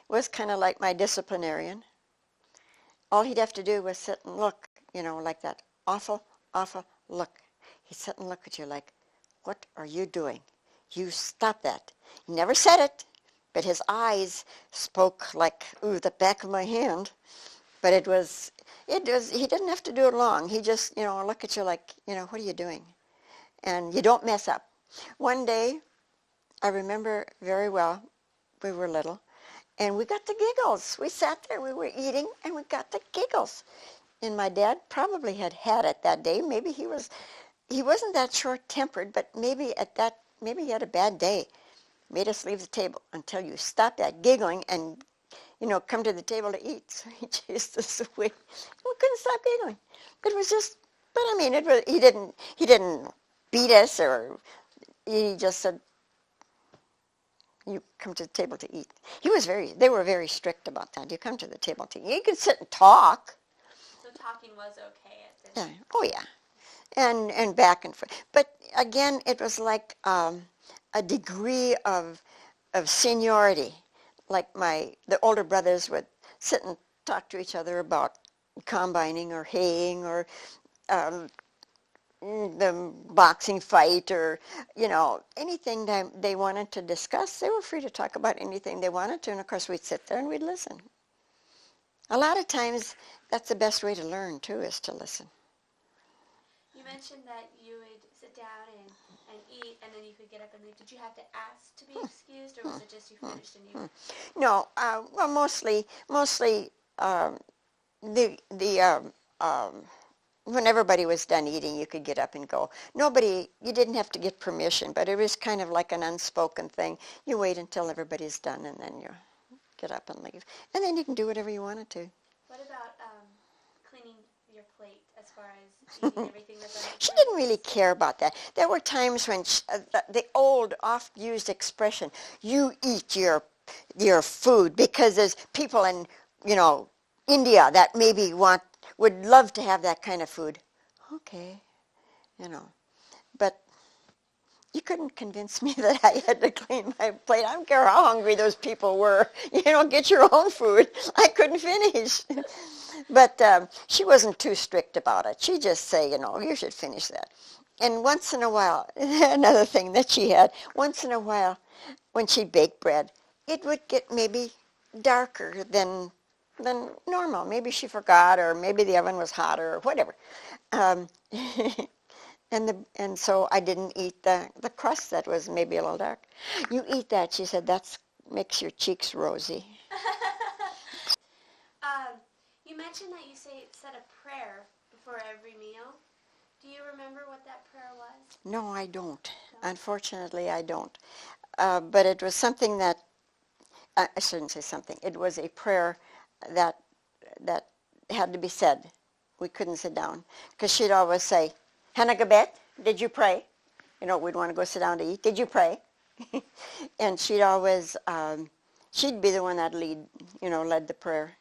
was kind of like my disciplinarian. All he'd have to do was sit and look, you know, like that awful, awful look. He'd sit and look at you like, what are you doing? You stop that. He never said it, but his eyes spoke like, ooh, the back of my hand. But it was, he didn't have to do it long. He just, you know, look at you like, you know, what are you doing? And you don't mess up. One day, I remember very well, we were little, and we got the giggles. We sat there, we were eating, and we got the giggles. And my dad probably had it that day. Maybe he wasn't that short-tempered, but maybe at that maybe he had a bad day, made us leave the table until you stopped that giggling and, come to the table to eat. So he chased us away. We couldn't stop giggling. It was just, but I mean, he didn't beat us, or he just said, you come to the table to eat. They were very strict about that. You come to the table to eat. You can sit and talk. So talking was okay at this. Yeah. Oh yeah. And back and forth. But again, it was like a degree of seniority. Like the older brothers would sit and talk to each other about combining or haying or um, the boxing fight, or anything that they wanted to discuss. They were free to talk about anything they wanted to, and of course we'd sit there and we'd listen. A lot of times that's the best way to learn too, is to listen. You mentioned that you would sit down and eat, and then you could get up and leave. Did you have to ask to be excused, or was it just you finished and you? No, well, mostly the when everybody was done eating, you could get up and go. You didn't have to get permission, but it was kind of like an unspoken thing. You wait until everybody's done, and then you get up and leave. And then you can do whatever you wanted to. What about cleaning your plate as far as eating everything that's on your She plate? didn't really care about that. There were times when the old, oft-used expression, you eat your food, because there's people in, India that maybe would love to have that kind of food. Okay, but you couldn't convince me that I had to clean my plate. I don't care how hungry those people were. Get your own food. I couldn't finish. But she wasn't too strict about it. She'd just say, you should finish that. And once in a while, another thing that she had, once in a while, when she'd bake bread, it would get maybe darker than normal. Maybe she forgot, or maybe the oven was hotter, or whatever. Um, and so I didn't eat the crust that was maybe a little dark. You eat that, she said, that makes your cheeks rosy. You mentioned that you said a prayer before every meal. Do you remember what that prayer was? No, I don't. No? Unfortunately, I don't. But it was something that, I shouldn't say something, it was a prayer that had to be said. We couldn't sit down. Because she'd always say, Hanagabet, did you pray? We'd want to go sit down to eat. Did you pray? And she'd always, she'd be the one that led the prayer.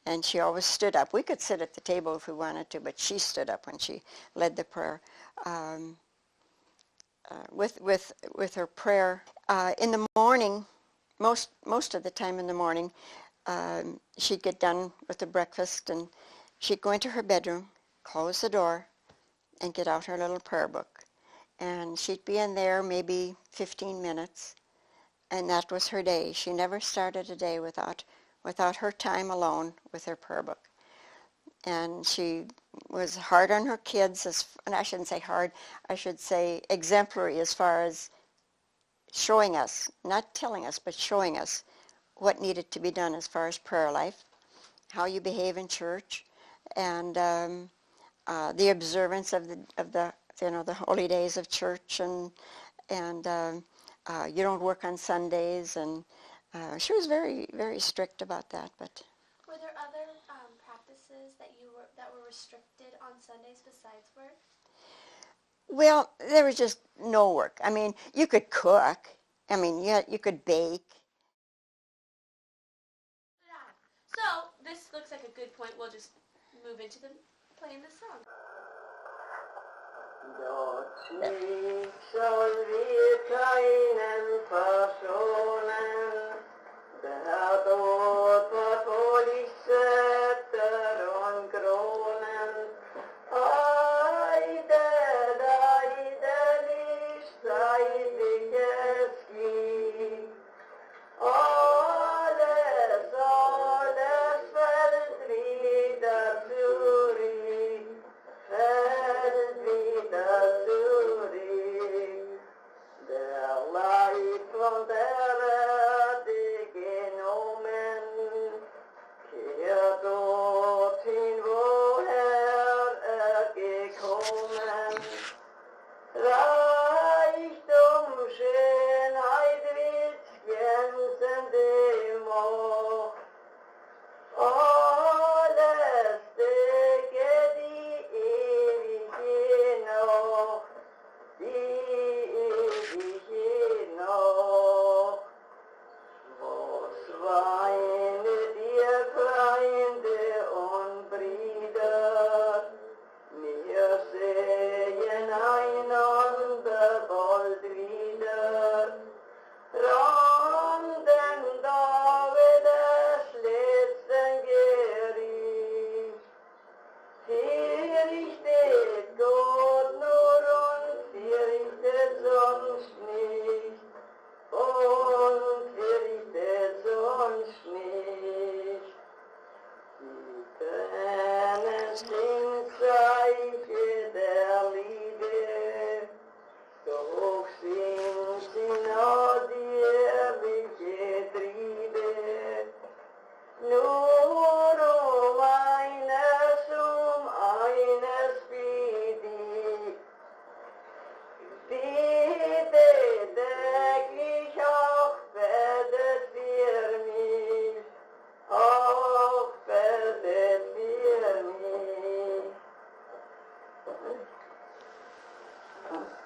And she always stood up. We could sit at the table if we wanted to, but she stood up when she led the prayer. With her prayer in the morning, most of the time in the morning, she'd get done with the breakfast, and she'd go into her bedroom, close the door, and get out her little prayer book. And she'd be in there maybe 15 minutes, and that was her day. She never started a day without her time alone with her prayer book. And she was hard on her kids, and I shouldn't say hard, I should say exemplary, as far as showing us, not telling us, but showing us what needed to be done as far as prayer life, how you behave in church, and the observance of the holy days of church, and you don't work on Sundays, and she was very, very strict about that. But were there other practices that were restricted on Sundays besides work? Well, there was just no work. I mean, you could cook. I mean, you could bake. So this looks like a good point. We'll just move into playing the song. Zeichen der Liebe, doch sind sie nur die ewige Triebe. Nur um eines bitte ich, bitte täglich auch betet für mich, auch betet für mich.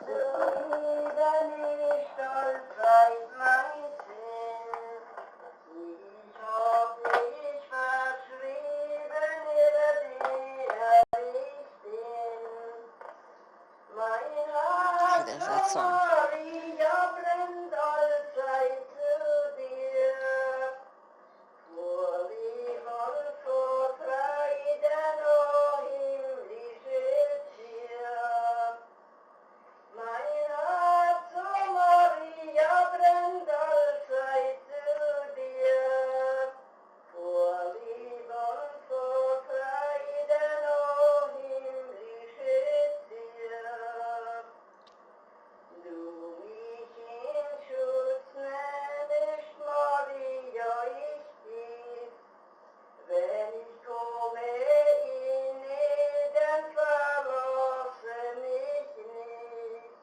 Frieden ist stolz mein Sinn, ich hab mich verschrieben, ihr ich bin. Mein Herz, There's that song. Maria, brennt allzeit zu dir. Vor Liebe und vor Freuden, o himmlische Zier. Mein Herz, o Maria, brennt allzeit zu dir. Vor Liebe und vor Freuden, o himmlische Zier. Du mich in Schutz nimmst, Maria, ich dich. Wenn ich komme in Eden, verlasse mich nicht.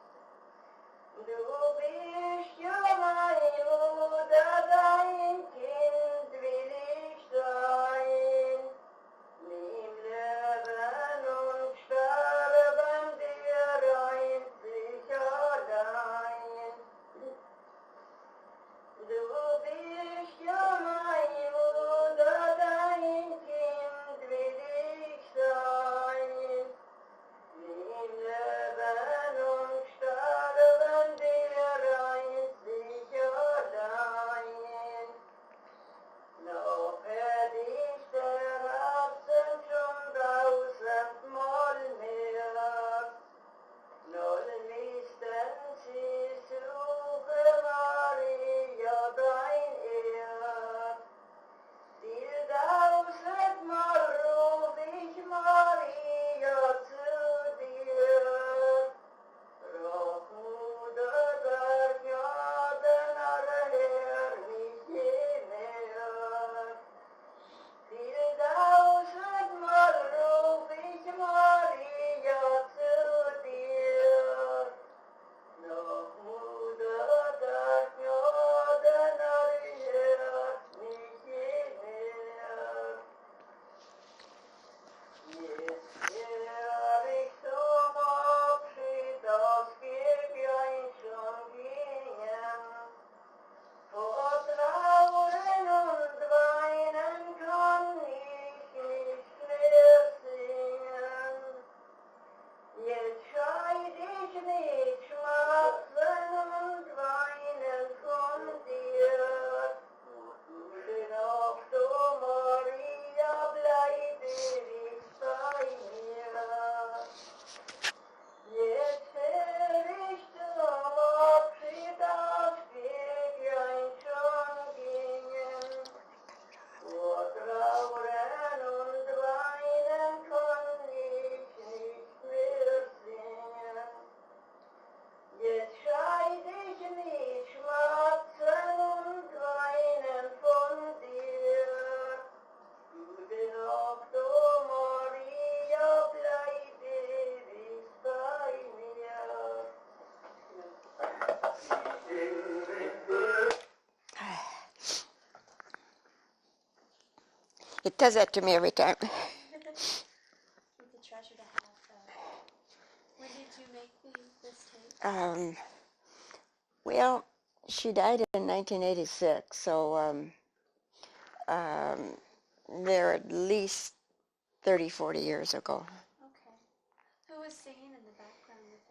Du bist ja meine Mutter, dein Kind will ich sein. Nimm Leben und Sterben dir einzig allein. Du bist ja meine Mutter, dein Kind will ich sein. Nimm Leben und Sterben dir einzig allein. Noch ich der Herzen schon tausendmal mehr. Nun müssten sie suchen, Maria, dein Ehr. Viel tausendmal ruf ich Maria zu dir. Mutter der Gnaden, alle Herr, mich je näher. Viel tausendmal ruf ich Maria zu dir. Noch Mutter der Gnaden, alle Herr, mich je näher. Jetzt wär ich zum Abschied, das Geblein schon gingen. Vor Trauern und Weinen kann ich nicht mehr singen. Jetzt scheid ich mit Schmerzen und Weinen von dir. Gute Nacht, o Maria, bleib ewig bei mir. Jetzt wär ich zum Abschied, das Weglein schon gingen. Vor Trauern und Weinen kann ich nicht mehr singen. Jetzt scheid ich mit Schmerzen und Weinen von dir. Gute Nacht, o Maria, bleib ewig bei mir. It does that to me every time. It's a treasure to have, though. When did you make this tape? Well, she died in 1986, so they're at least 30, 40 years ago. Okay. Who was singing in the background with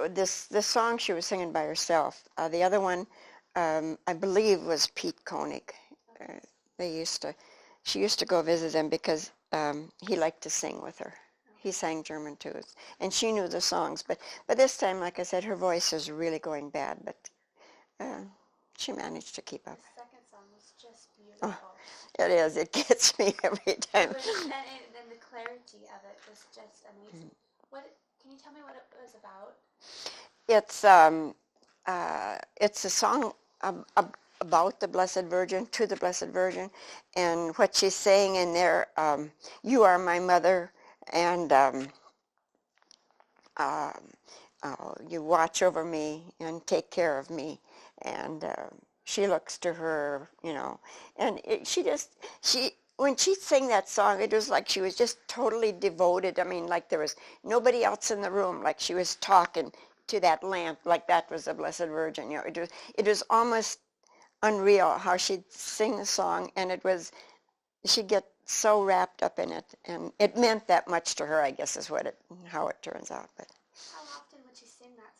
it? This song she was singing by herself. The other one, I believe, was Pete Koenig. She used to go visit him because he liked to sing with her. He sang German too, and she knew the songs. But this time, like I said, her voice is really going bad, but she managed to keep up. The second song was just beautiful. Oh, it is. It gets me every time. And clarity of it was just amazing. Can you tell me what it was about? It's a song about the Blessed Virgin, to the Blessed Virgin, and what she's saying in there, you are my mother, and you watch over me and take care of me, and she looks to her, and when she sang that song, it was like she was just totally devoted. I mean, like there was nobody else in the room, like she was talking to that lamp, like that was the Blessed Virgin. It was almost unreal how she'd sing the song, and she'd get so wrapped up in it, and it meant that much to her, I guess, is how it turns out. But how often would she sing that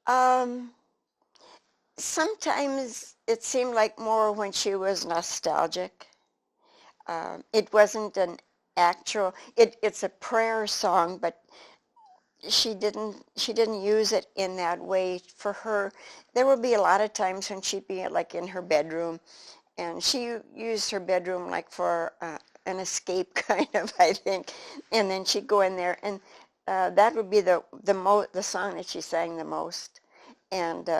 song? Sometimes it seemed like more when she was nostalgic. It wasn't an actual. It's a prayer song, but she didn't use it in that way. For her, there would be a lot of times when she'd be like in her bedroom, and she used her bedroom like for an escape kind of, I think, and then she'd go in there, and that would be the song that she sang the most. And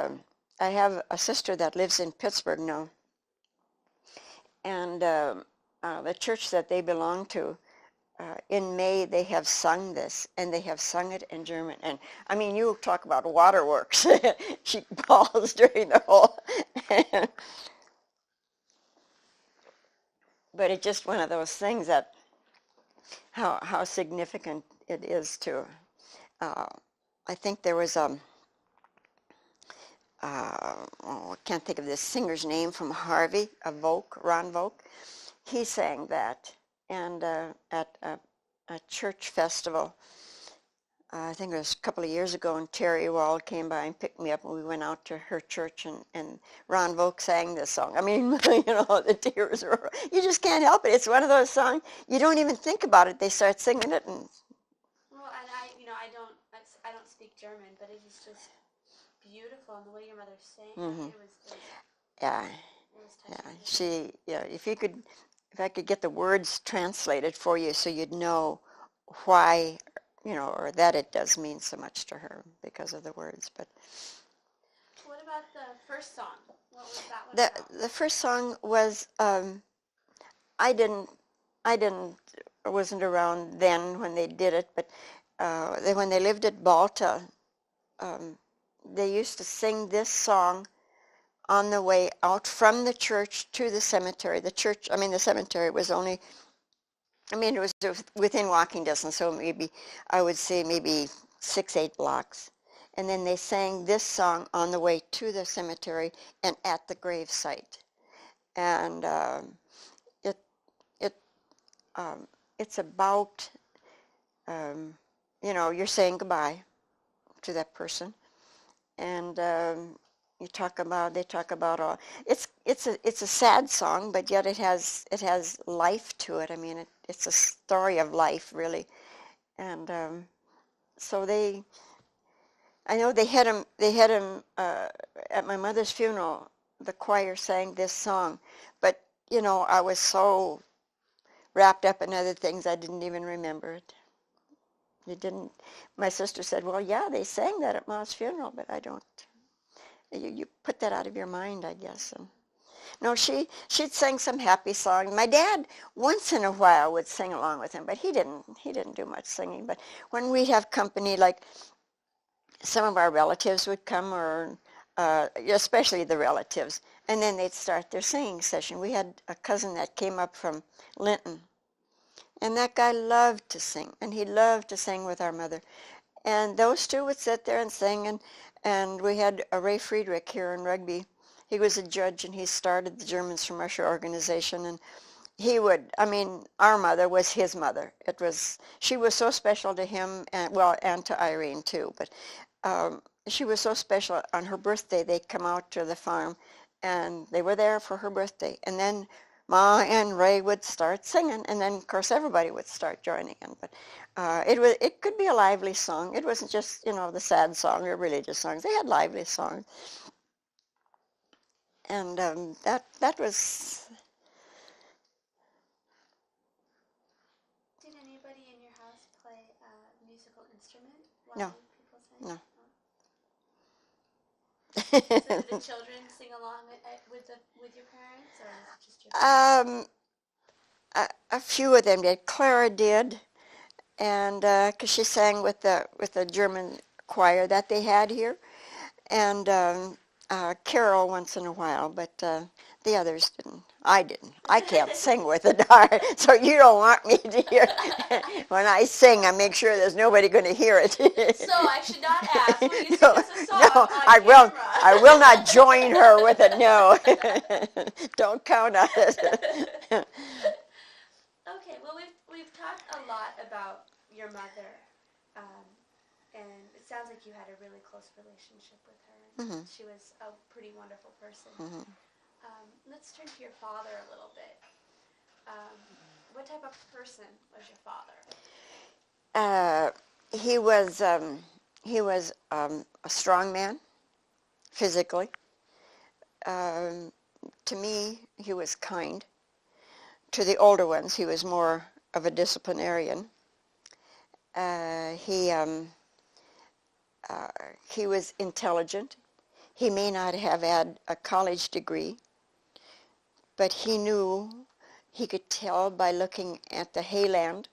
I have a sister that lives in Pittsburgh now, and the church that they belong to, in May they have sung this, and they have sung it in German. And I mean, you talk about waterworks. She bawls during the whole. But it's just one of those things that how significant it is to. I think there was I can't think of this singer's name from Harvey, Ron Volk. He sang that, and at a church festival. I think it was a couple of years ago, and Terry Wald came by and picked me up, and we went out to her church, and Ron Volk sang this song. I mean, the tears were, you just can't help it. It's one of those songs, you don't even think about it. They start singing it. Well, and I don't speak German, but it was just beautiful, and the way your mother sang, it was Yeah. It was touching. If I could get the words translated for you so you'd know why, or that it does mean so much to her because of the words. But what about the first song? What was that one about? The first song was, I wasn't around then when they did it, but when they lived at Balta, they used to sing this song on the way out from the church to the cemetery. The cemetery was only, it was within walking distance, so I would say maybe 6-8 blocks. And then they sang this song on the way to the cemetery and at the grave site. And it's about, you're saying goodbye to that person. And they talk about all. It's a sad song, but yet it has life to it. I mean, it's a story of life, really. And so I know they had him at my mother's funeral. The choir sang this song, but I was so wrapped up in other things I didn't even remember it. My sister said, well, yeah, they sang that at Ma's funeral, but I don't. You put that out of your mind, I guess. And no, she'd sing some happy songs. My dad, once in a while, would sing along with him, but he didn't do much singing. But when we have company, like some of our relatives would come, or especially the relatives, and then they'd start their singing session. We had a cousin that came up from Linton, and that guy loved to sing, and he loved to sing with our mother. And those two would sit there and sing, and we had a Ray Friedrich here in Rugby. He was a judge, and he started the Germans from Russia organization, and our mother was his mother. She was so special to him, and to Irene too, but she was so special. On her birthday, they'd come out to the farm, and they were there for her birthday, and then Ma and Ray would start singing, and then, of course, everybody would start joining in. But it could be a lively song. It wasn't just, the sad song or religious songs. They had lively songs. And that was... Did any anybody in your house play a musical instrument while No. people sing? No. So did the children sing along with your parents, or was it just your parents? A few of them did. Clara did, and because she sang with the German choir that they had here, and Carol once in a while, but the others didn't. I didn't. I can't sing with a darn, so you don't want me to hear. When I sing, I make sure there's nobody going to hear it. So I should not ask. Will you sing No, us a song no, on I will. camera? I will not join her with it. No, don't count on it. Okay. Well, we've talked a lot about your mother, and it sounds like you had a really close relationship with her. Mm-hmm. She was a pretty wonderful person. Mm-hmm. Let's turn to your father a little bit. What type of person was your father? He was a strong man, physically. To me, he was kind. To the older ones, he was more of a disciplinarian. He was intelligent. He may not have had a college degree, but he could tell by looking at the hayland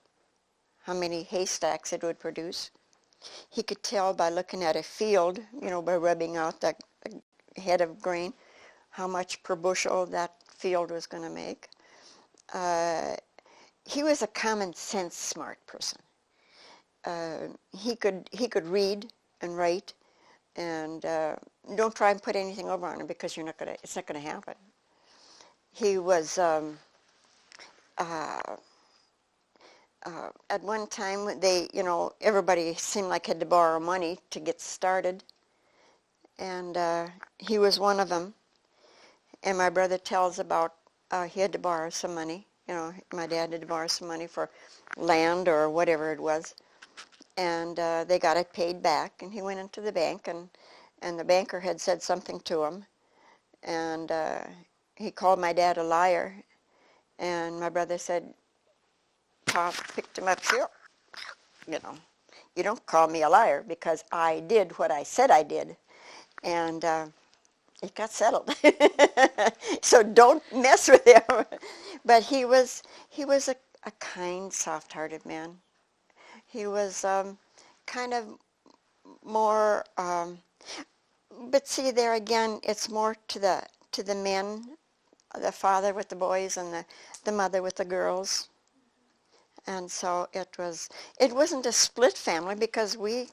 how many haystacks it would produce. He could tell by looking at a field, by rubbing out the head of grain, how much per bushel that field was going to make. He was a common sense smart person. He could read and write, and don't try and put anything over on him because it's not gonna happen. He was at one time everybody seemed like had to borrow money to get started, and he was one of them. And my brother tells about he had to borrow some money. My dad had to borrow some money for land or whatever it was, and they got it paid back. And he went into the bank, and the banker had said something to him, and he called my dad a liar. And my brother said, Pop picked him up, sure, you don't call me a liar because I did what I said I did. And it got settled. So don't mess with him. But he was a kind, soft-hearted man. He was kind of more, but see there again, it's more to the men, the father with the boys and the mother with the girls. And so it wasn't a split family because we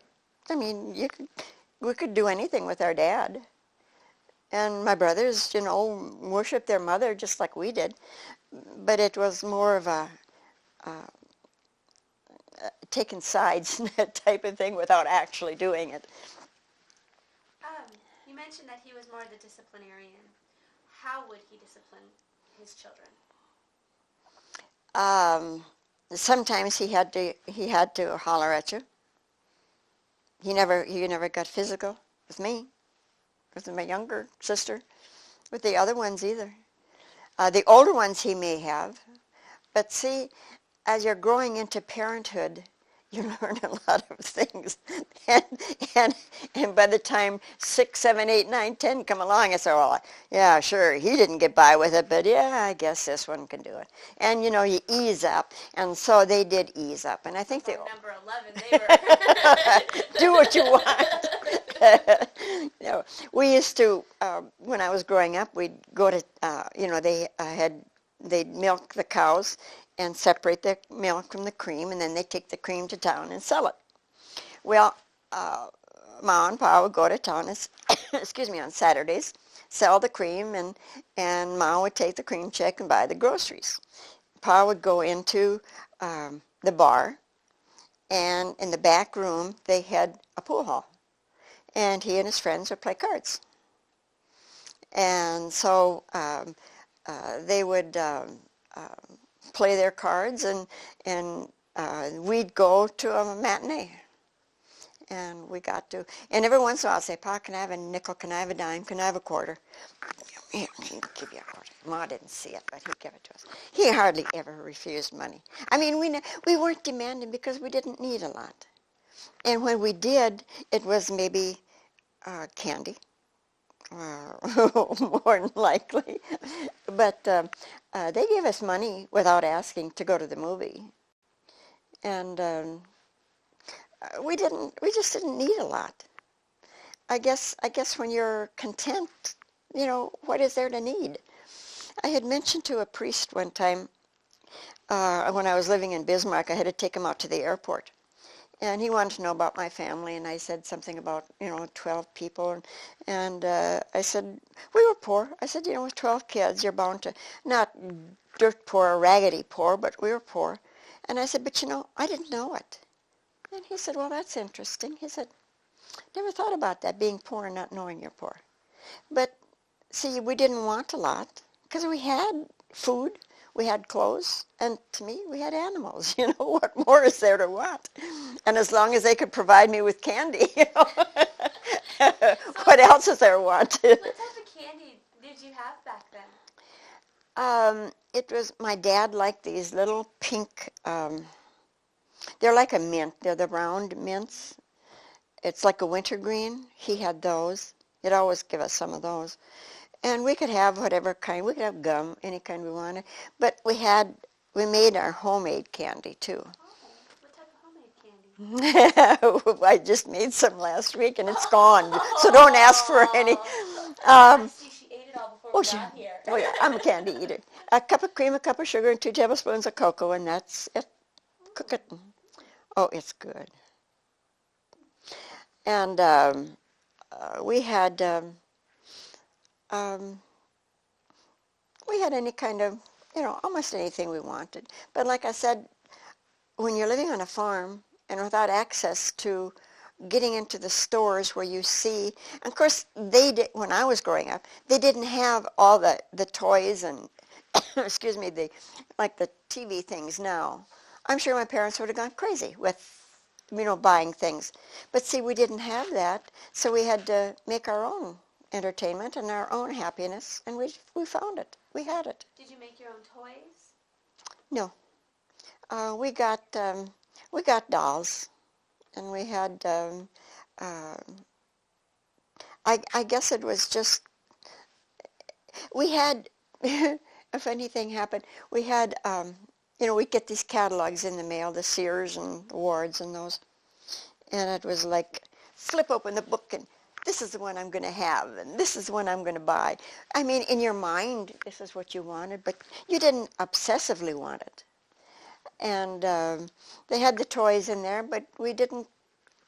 could do anything with our dad. And my brothers, worshiped their mother just like we did. But it was more of a taking sides type of thing without actually doing it. You mentioned that he was more the disciplinarian. How would he discipline his children? Sometimes he had to holler at you. He never got physical with me, with my younger sister, with the other ones either. The older ones he may have, but see, as you're growing into parenthood, you learn a lot of things, and by the time 6, 7, 8, 9, 10 come along, I say, well, yeah, sure, he didn't get by with it, but yeah, I guess this one can do it. And you ease up, and so they did ease up, and I think they number 11, they were do what you want. We used to when I was growing up, we'd go to they'd milk the cows and separate the milk from the cream, and then they take the cream to town and sell it. Well, Ma and Pa would go to town, on Saturdays, sell the cream, and Ma would take the cream check and buy the groceries. Pa would go into the bar, and in the back room they had a pool hall, and he and his friends would play cards. And so they would play their cards, and we'd go to a matinee. And we got to, and every once in a while I'd say, Pa, can I have a nickel, can I have a dime, can I have a quarter? He'll give you a quarter. Ma didn't see it, but he gave it to us. He hardly ever refused money. I mean, we weren't demanding because we didn't need a lot. And when we did, it was maybe candy, more than likely. But they gave us money without asking to go to the movie. And we just didn't need a lot. I guess when you're content, you know, what is there to need? I had mentioned to a priest one time when I was living in Bismarck, I had to take him out to the airport. And he wanted to know about my family, and I said something about, 12 people. And I said, we were poor. I said, with 12 kids, you're bound to, not dirt poor or raggedy poor, but we were poor. And I said, but I didn't know it. And he said, well, that's interesting. He said, never thought about that, being poor and not knowing you're poor. But see, we didn't want a lot because we had food, we had clothes, and to me, we had animals. What more is there to want? And as long as they could provide me with candy, what else is there to want? What type of candy did you have back then? It was, my dad liked these little pink, they're like a mint. They're the round mints. It's like a wintergreen. He had those. He'd always give us some of those. And we could have whatever kind. We could have gum, any kind we wanted. But we made our homemade candy, too. Oh, what type of homemade candy? I just made some last week, and it's gone. So don't ask for any. I see she ate it all before we got here. Oh, yeah, I'm a candy eater. A cup of cream, a cup of sugar, and 2 tablespoons of cocoa, and that's it. Cook it. Oh, it's good. And we had any kind of, almost anything we wanted. But like I said, when you're living on a farm and without access to getting into the stores where you see, and of course when I was growing up, they didn't have all the toys and, excuse me, like the TV things now. I'm sure my parents would have gone crazy with, buying things. But see, we didn't have that, so we had to make our own entertainment and our own happiness, and we found it. We had it. Did you make your own toys? No. We got dolls, and we had, I guess it was just, we had, if anything happened, we had, we'd get these catalogs in the mail, the Sears and Wards and those, and it was like, flip open the book and this is the one I'm going to have, and this is the one I'm going to buy. I mean, in your mind, this is what you wanted, but you didn't obsessively want it. And they had the toys in there, but we didn't,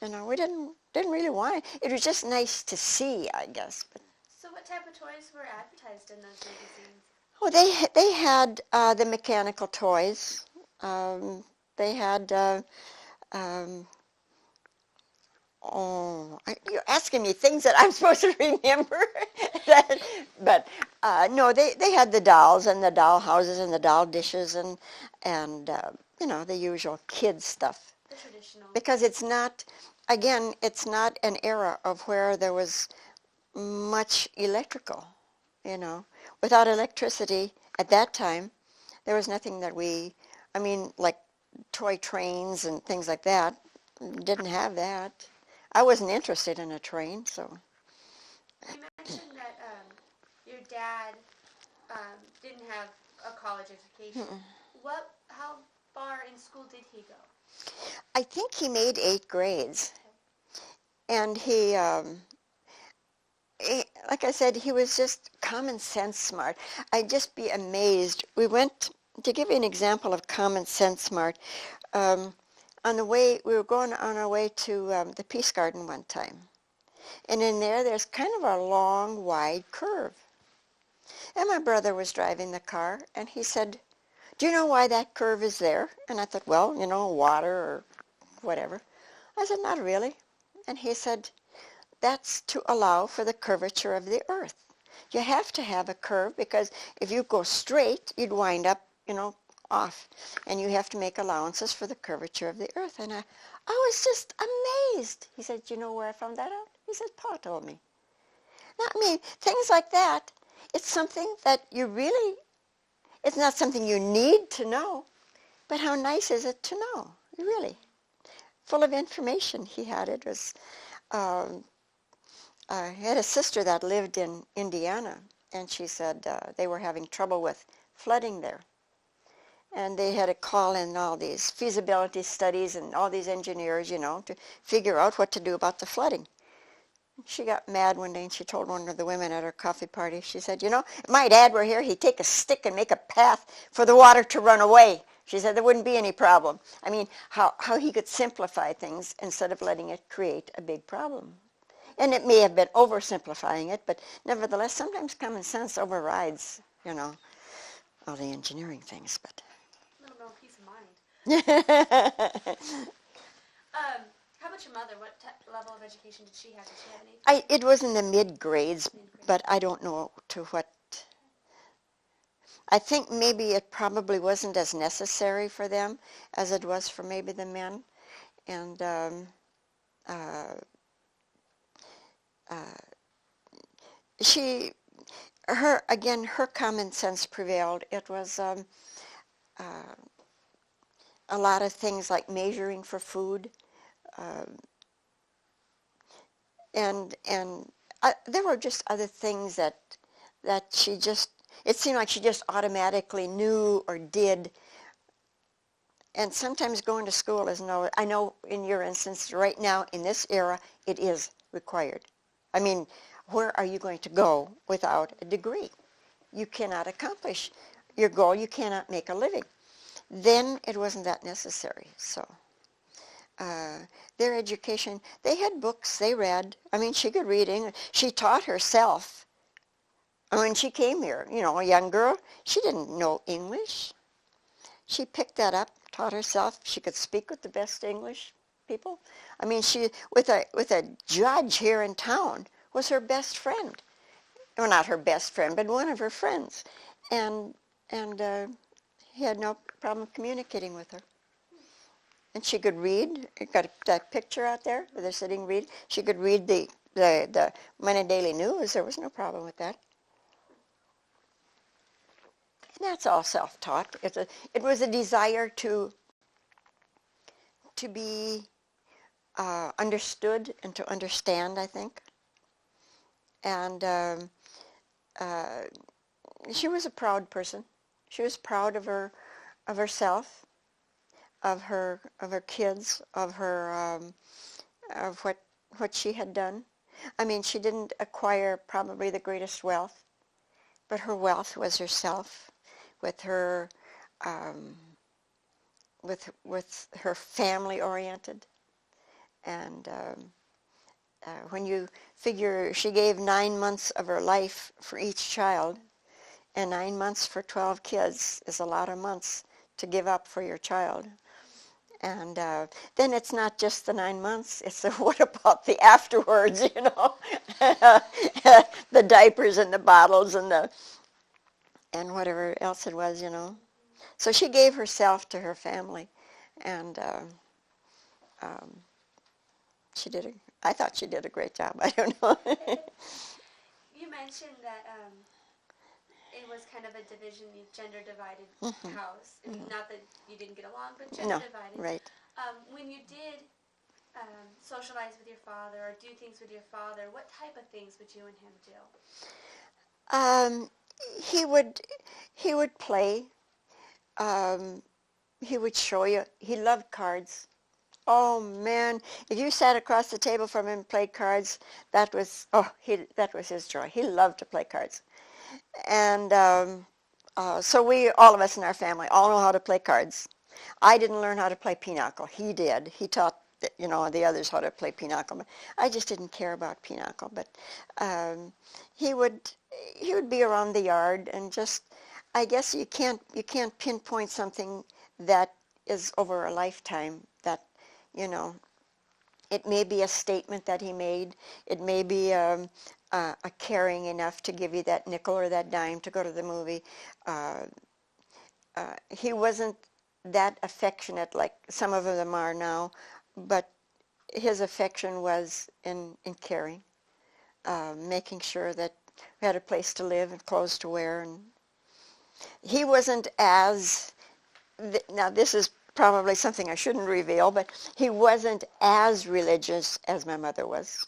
we didn't really want it. It was just nice to see, I guess. But, so what type of toys were advertised in those magazines? oh, they had the mechanical toys. They had, you're asking me things that I'm supposed to remember. But no, they had the dolls and the doll houses and the doll dishes and the usual kids stuff. The traditional. Because it's not an era of where there was much electrical, Without electricity at that time, there was nothing that like toy trains and things like that. Didn't have that. I wasn't interested in a train, so. You mentioned that your dad didn't have a college education. Mm-mm. How far in school did he go? I think he made 8 grades. Okay. And he, like I said, he was just common sense smart. I'd just be amazed. We went, to give you an example of common sense smart, on the way, we were going on our way to the Peace Garden one time. And in there's kind of a long, wide curve. And my brother was driving the car, and he said, do you know why that curve is there? And I thought, well, water or whatever. I said, not really. And he said, that's to allow for the curvature of the earth. You have to have a curve because if you go straight, you'd wind up, off. And you have to make allowances for the curvature of the earth. And I was just amazed. He said, you know where I found that out? He said, Pa told me. Now, things like that. it's something that you really, it's not something you need to know, but how nice is it to know, really? Full of information. He had it. Was he had a sister that lived in Indiana, and she said they were having trouble with flooding there. And they had to call in all these feasibility studies and all these engineers, you know, to figure out what to do about the flooding. She got mad one day and she told one of the women at her coffee party, she said, you know, if my dad were here, he'd take a stick and make a path for the water to run away. She said there wouldn't be any problem. I mean, how he could simplify things instead of letting it create a big problem. And it may have been oversimplifying it, but nevertheless, sometimes common sense overrides, you know, all the engineering things. But A little more peace of mind. How about your mother? What level of education did she have? Did she have any? it was in the mid-grades, but I don't know to what. I think maybe it probably wasn't as necessary for them as it was for maybe the men. And her common sense prevailed. It was a lot of things like measuring for food, and there were just other things that she just, it seemed like she just automatically knew or did. And sometimes going to school is no, I know in your instance right now in this era it is required. I mean, where are you going to go without a degree? You cannot accomplish your goal. You cannot make a living. Then it wasn't that necessary. So their education, they had books they read. I mean, she could read English. She taught herself. When she came here, you know, a young girl, she didn't know English. She picked that up, taught herself. She could speak with the best English people. I mean, she with a judge here in town was her best friend. Well, not her best friend, but one of her friends, and he had no problem communicating with her. And she could read. It got that picture out there where they're sitting reading. She could read the Monday Daily News. There was no problem with that. And that's all self-taught. It was a desire to be understood and to understand, I think. And she was a proud person. She was proud of herself, of her kids, of what she had done. I mean, she didn't acquire probably the greatest wealth, but her wealth was herself, with her with her family oriented. And when you figure she gave 9 months of her life for each child, and 9 months for 12 kids is a lot of months to give up for your child. And then it's not just the 9 months, it's the what about the afterwards, you know, the diapers and the bottles and whatever else it was, you know. So she gave herself to her family, and I thought she did a great job. I don't know. You mentioned that it was kind of a gender divided house. I mean, not that you didn't get along, but gender divided. Right. When you did socialize with your father or do things with your father, what type of things would you and him do? He would play. He would show you. He loved cards. Oh man, if you sat across the table from him and played cards, that was his joy. He loved to play cards. And so all of us in our family, all know how to play cards. I didn't learn how to play pinochle. He did. He taught the others how to play pinochle. I just didn't care about pinochle. But he would be around the yard, and just, I guess you can't pinpoint something that is over a lifetime. That, it may be a statement that he made. It may be a caring enough to give you that nickel or that dime to go to the movie. He wasn't that affectionate like some of them are now, but his affection was in caring, making sure that we had a place to live and clothes to wear. And he wasn't as, now this is probably something I shouldn't reveal, but he wasn't as religious as my mother was.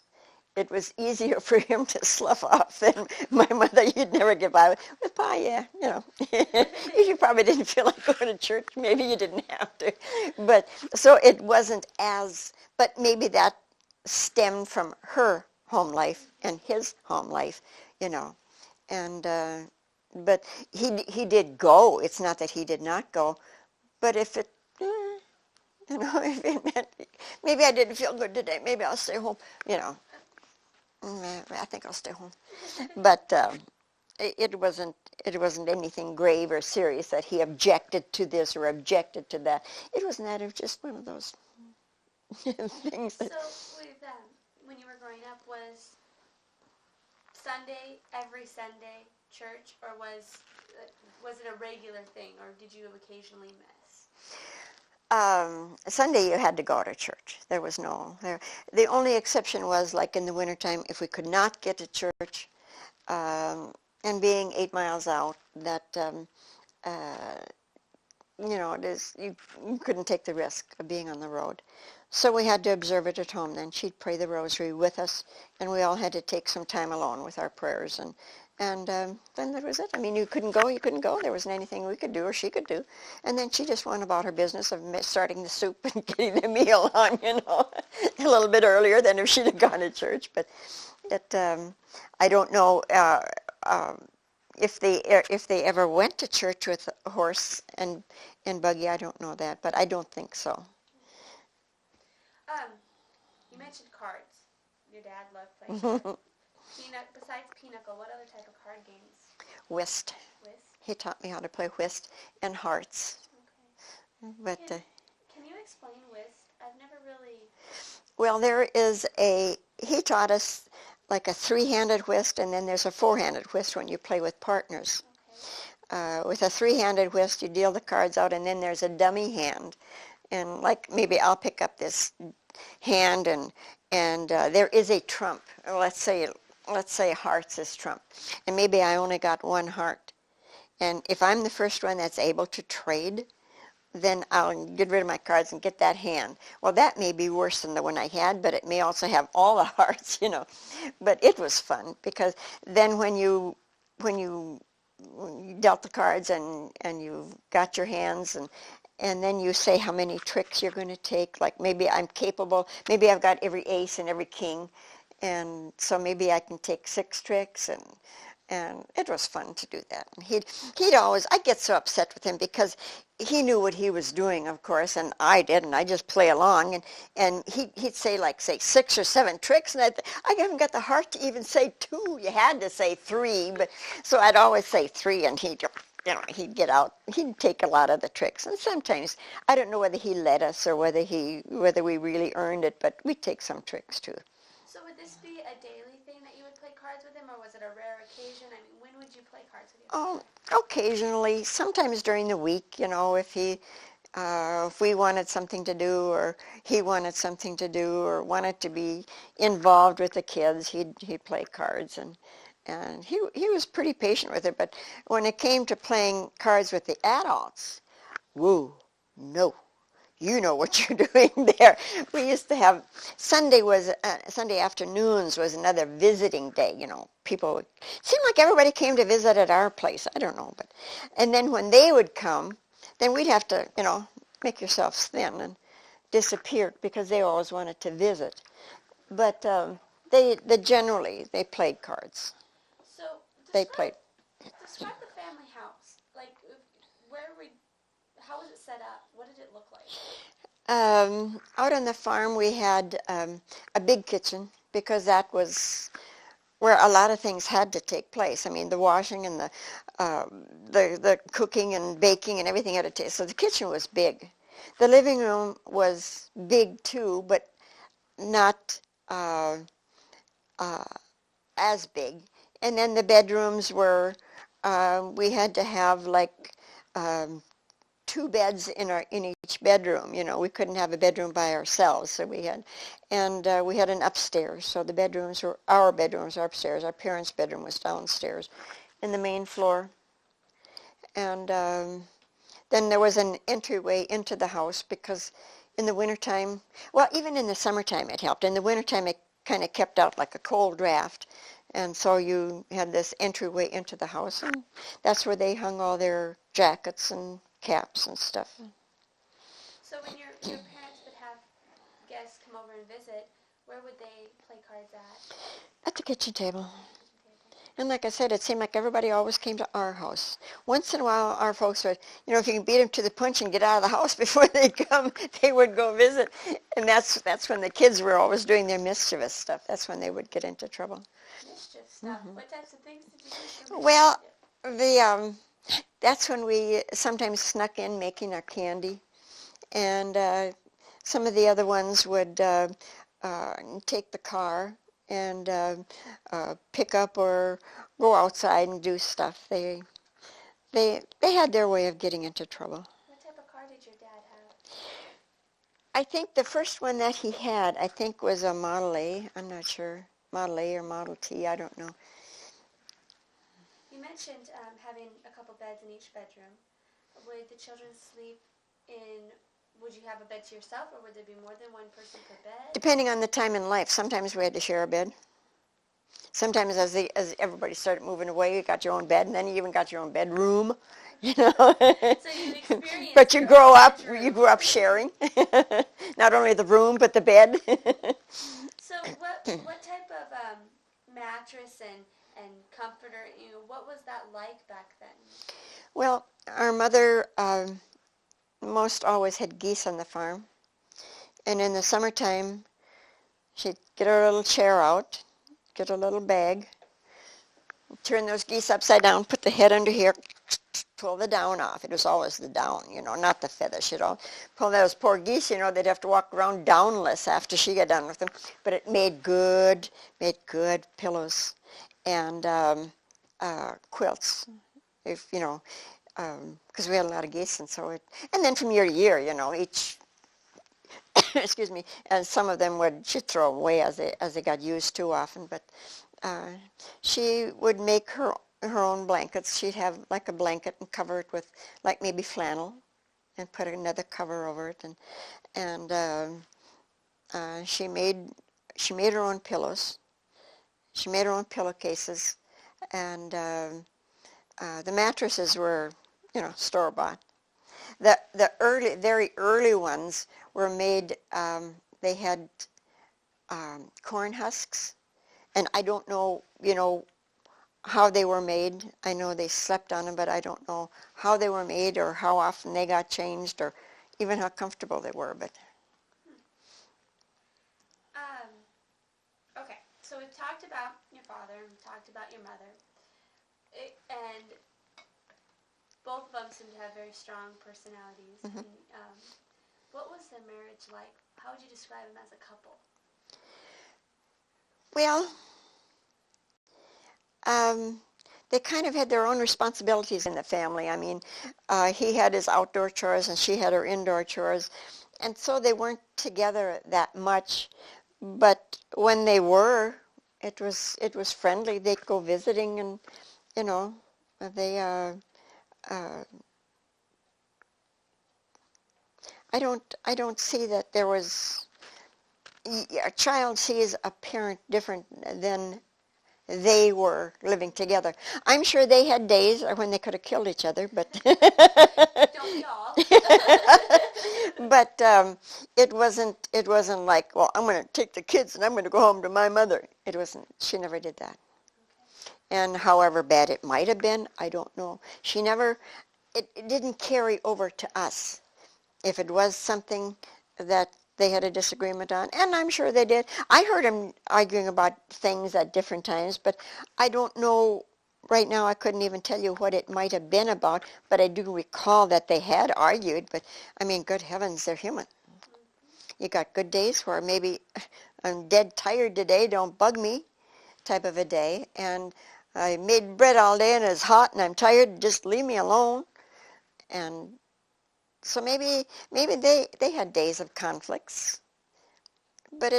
It was easier for him to slough off than my mother. You'd never get by with Pa, yeah, you know. If you probably didn't feel like going to church, maybe you didn't have to. But so it wasn't as, but maybe that stemmed from her home life and his home life, you know. And but he did go. It's not that he did not go, but if it, you know, if it meant maybe I didn't feel good today, maybe I'll stay home, you know. I think I'll stay home. But it wasn't anything grave or serious that he objected to this or objected to that. It was not. It was just one of those things. That, so with when you were growing up, was Sunday every Sunday church, or was it a regular thing, or did you occasionally miss? Sunday you had to go to church. There was no there. The only exception was like in the wintertime, if we could not get to church, and being 8 miles out, that you know, it is you couldn't take the risk of being on the road. So we had to observe it at home. Then she'd pray the rosary with us, and we all had to take some time alone with our prayers. And then that was it. I mean, you couldn't go. There wasn't anything we could do or she could do. And then she just went about her business of starting the soup and getting the meal on, you know, a little bit earlier than if she'd have gone to church. But it, I don't know if they ever went to church with a horse and buggy. I don't know that, but I don't think so. You mentioned cards. Your dad loved playing cards. Besides Pinochle, what other type of card games? Whist. Whist? He taught me how to play whist and hearts. Okay. But can you explain whist? I've never really... Well, he taught us like a three-handed whist, and then there's a four-handed whist when you play with partners. Okay. With a three-handed whist, you deal the cards out, and then there's a dummy hand. And like maybe I'll pick up this hand, and there is a trump. Let's say hearts is trump, and maybe I only got one heart. And if I'm the first one that's able to trade, then I'll get rid of my cards and get that hand. Well, that may be worse than the one I had, but it may also have all the hearts, you know. But it was fun because then when you dealt the cards and you got your hands and then you say how many tricks you're going to take. Like maybe I'm capable, maybe I've got every ace and every king, and so maybe I can take 6 tricks, and it was fun to do that. And he'd always, I get so upset with him because he knew what he was doing, of course, and I didn't. I just play along, and he'd say 6 or 7 tricks, and I haven't got the heart to even say 2. You had to say 3, but so I'd always say 3, and he'd get out. He'd take a lot of the tricks, and sometimes I don't know whether he let us or whether we really earned it, but we'd take some tricks too. So would this be a daily thing that you would play cards with him, or was it a rare occasion? I mean, when would you play cards with him? Oh, occasionally, sometimes during the week, you know, if we wanted something to do, or he wanted something to do, or wanted to be involved with the kids, he'd play cards, and he was pretty patient with it. But when it came to playing cards with the adults, woo, no. You know what you're doing there. We used to have, Sunday afternoons was another visiting day, you know. It seemed like everybody came to visit at our place. I don't know. And then when they would come, then we'd have to, you know, make yourselves thin and disappear because they always wanted to visit. But they generally played cards. So Describe the family house. Like, how was it set up? What did it look like? Out on the farm we had a big kitchen because that was where a lot of things had to take place. I mean, the washing and the cooking and baking and everything had to take. So the kitchen was big. The living room was big too, but not as big. And then the bedrooms were, we had to have like 2 beds in each bedroom. You know, we couldn't have a bedroom by ourselves, so we had an upstairs. So our bedrooms were upstairs. Our parents' bedroom was downstairs, in the main floor, and then there was an entryway into the house because in the wintertime, well, even in the summertime it helped. In the wintertime it kind of kept out like a cold draft. And so you had this entryway into the house, and that's where they hung all their jackets and caps and stuff. So when your parents would have guests come over and visit, where would they play cards at? At the kitchen table. And like I said, it seemed like everybody always came to our house. Once in a while, our folks would, you know, if you can beat them to the punch and get out of the house before they come, they would go visit. And that's when the kids were always doing their mischievous stuff. That's when they would get into trouble. Mischief stuff. What types of things did you do? Well, that's when we sometimes snuck in making our candy. And some of the other ones would take the car and pick up or go outside and do stuff. They had their way of getting into trouble. What type of car did your dad have? I think the first one that he had, I think, was a Model A. I'm not sure. Model A or Model T, I don't know. You mentioned having a couple beds in each bedroom. Would the children sleep in, would you have a bed to yourself, or would there be more than one person per bed? Depending on the time in life. Sometimes we had to share a bed. Sometimes as everybody started moving away, you got your own bed, and then you even got your own bedroom, you know. So you experienced But you grew up sharing. Not only the room, but the bed. So what type of mattress and comforter, what was that like back then? Well, our mother most always had geese on the farm. And in the summertime, she'd get her little chair out, get a little bag, turn those geese upside down, put the head under here, pull the down off. It was always the down, not the feathers. She'd all pull those poor geese, they'd have to walk around downless after she got done with them. But it made good pillows and quilts, because we had a lot of geese, and then from year to year, each, excuse me, and some of them she'd throw away as they got used too often, but she would make her own blankets. She'd have like a blanket and cover it with like maybe flannel and put another cover over it, and she made her own pillows. She made her own pillowcases, and the mattresses were, store-bought. The very early ones were made, they had corn husks, and I don't know, how they were made. I know they slept on them, but I don't know how they were made or how often they got changed or even how comfortable they were. But okay, so we've talked about your father and we've talked about your mother, and both of them seem to have very strong personalities. Mm-hmm. And, what was their marriage like? How would you describe them as a couple? well, they kind of had their own responsibilities in the family. I mean, he had his outdoor chores and she had her indoor chores, and so they weren't together that much. But when they were, it was friendly. They'd go visiting, and they. I don't see that there was. A child sees a parent different than they were living together. I'm sure they had days when they could have killed each other, but Don't we all? but it wasn't like, well, I'm going to take the kids and I'm going to go home to my mother. It wasn't. She never did that. And however bad it might have been, I don't know. She never. It didn't carry over to us. If it was something that they had a disagreement on, and I'm sure they did. I heard them arguing about things at different times, but I don't know right now. I couldn't even tell you what it might have been about, but I do recall that they had argued. But I mean, good heavens, they're human. You got good days where maybe I'm dead tired today, don't bug me type of a day, and I made bread all day and it's hot and I'm tired, just leave me alone. And So maybe they had days of conflicts, but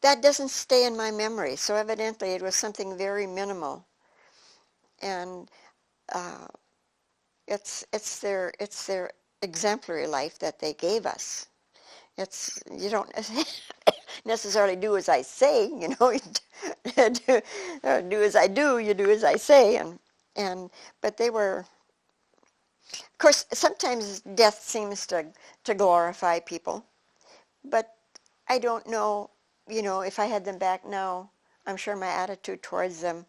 that doesn't stay in my memory. So evidently it was something very minimal, and uh, it's their exemplary life that they gave us. It's you don't necessarily do as I say, you know, do as I do, you do as I say, and but they were. Of course, sometimes death seems to glorify people, but I don't know, you know, if I had them back now, I'm sure my attitude towards them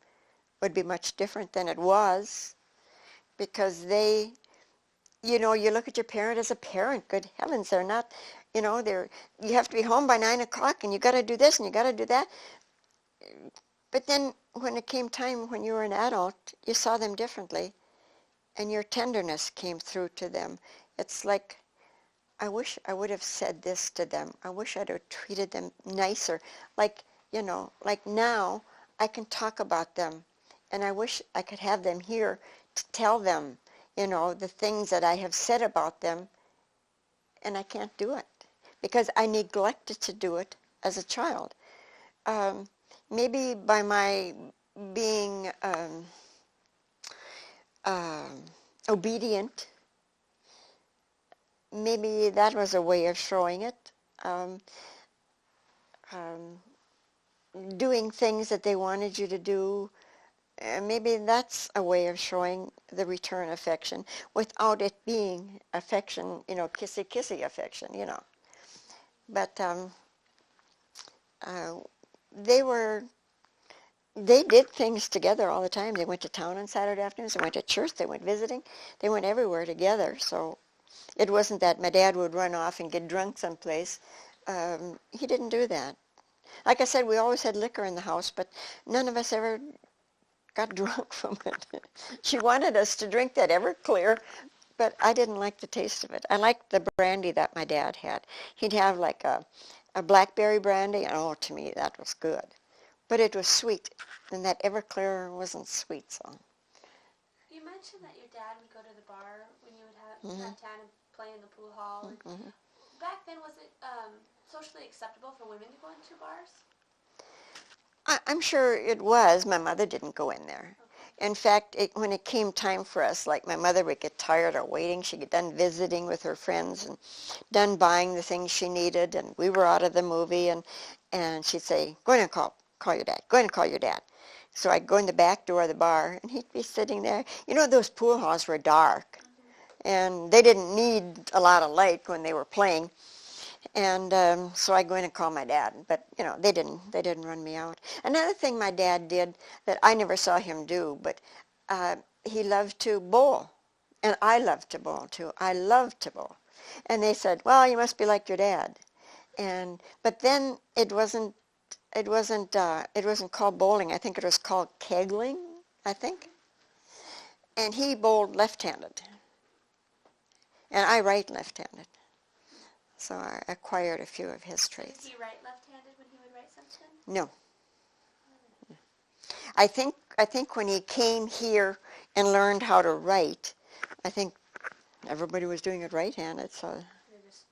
would be much different than it was, because they, you know, you look at your parent as a parent, good heavens, they're not, you know, you have to be home by 9 o'clock and you got to do this and you got to do that. But then when it came time when you were an adult, you saw them differently and your tenderness came through to them. It's like, I wish I would have said this to them. I wish I'd have treated them nicer. Like, you know, like now I can talk about them, and I wish I could have them here to tell them, you know, the things that I have said about them, and I can't do it because I neglected to do it as a child. Um, Maybe by my being um, obedient, maybe that was a way of showing it. Um, um, Doing things that they wanted you to do, maybe that's a way of showing the return affection without it being affection, you know, kissy-kissy affection, you know. But uh, they were, they did things together all the time. They went to town on Saturday afternoons. They went to church. They went visiting. They went everywhere together. So it wasn't that my dad would run off and get drunk someplace. He didn't do that. Like I said, we always had liquor in the house, but none of us ever got drunk from it. She wanted us to drink that Everclear, but I didn't like the taste of it. I liked the brandy that my dad had. He'd have like a blackberry brandy, and oh, to me that was good. But it was sweet, and that Everclear wasn't sweet, so. You mentioned that your dad would go to the bar when you would have Mhm. town and play in the pool hall. And Mhm. back then, was it socially acceptable for women to go into bars? I'm sure it was. My mother didn't go in there. Okay. In fact, when it came time for us, like my mother would get tired of waiting. She'd get done visiting with her friends and done buying the things she needed, and we were out of the movie, and she'd say, go in and call your dad. Go in and call your dad. So I'd go in the back door of the bar, and he'd be sitting there. You know, those pool halls were dark, and they didn't need a lot of light when they were playing. And so I go in and call my dad, but you know they didn't run me out. Another thing my dad did that I never saw him do, but he loved to bowl, and I loved to bowl too. I loved to bowl, and they said, "Well, you must be like your dad." But then it wasn't called bowling. I think it was called kegling. I think, and he bowled left-handed, and I right left-handed. So I acquired a few of his Is traits. he write left-handed when he would write something? No. I think when he came here and learned how to write, I think everybody was doing it right-handed. So, They just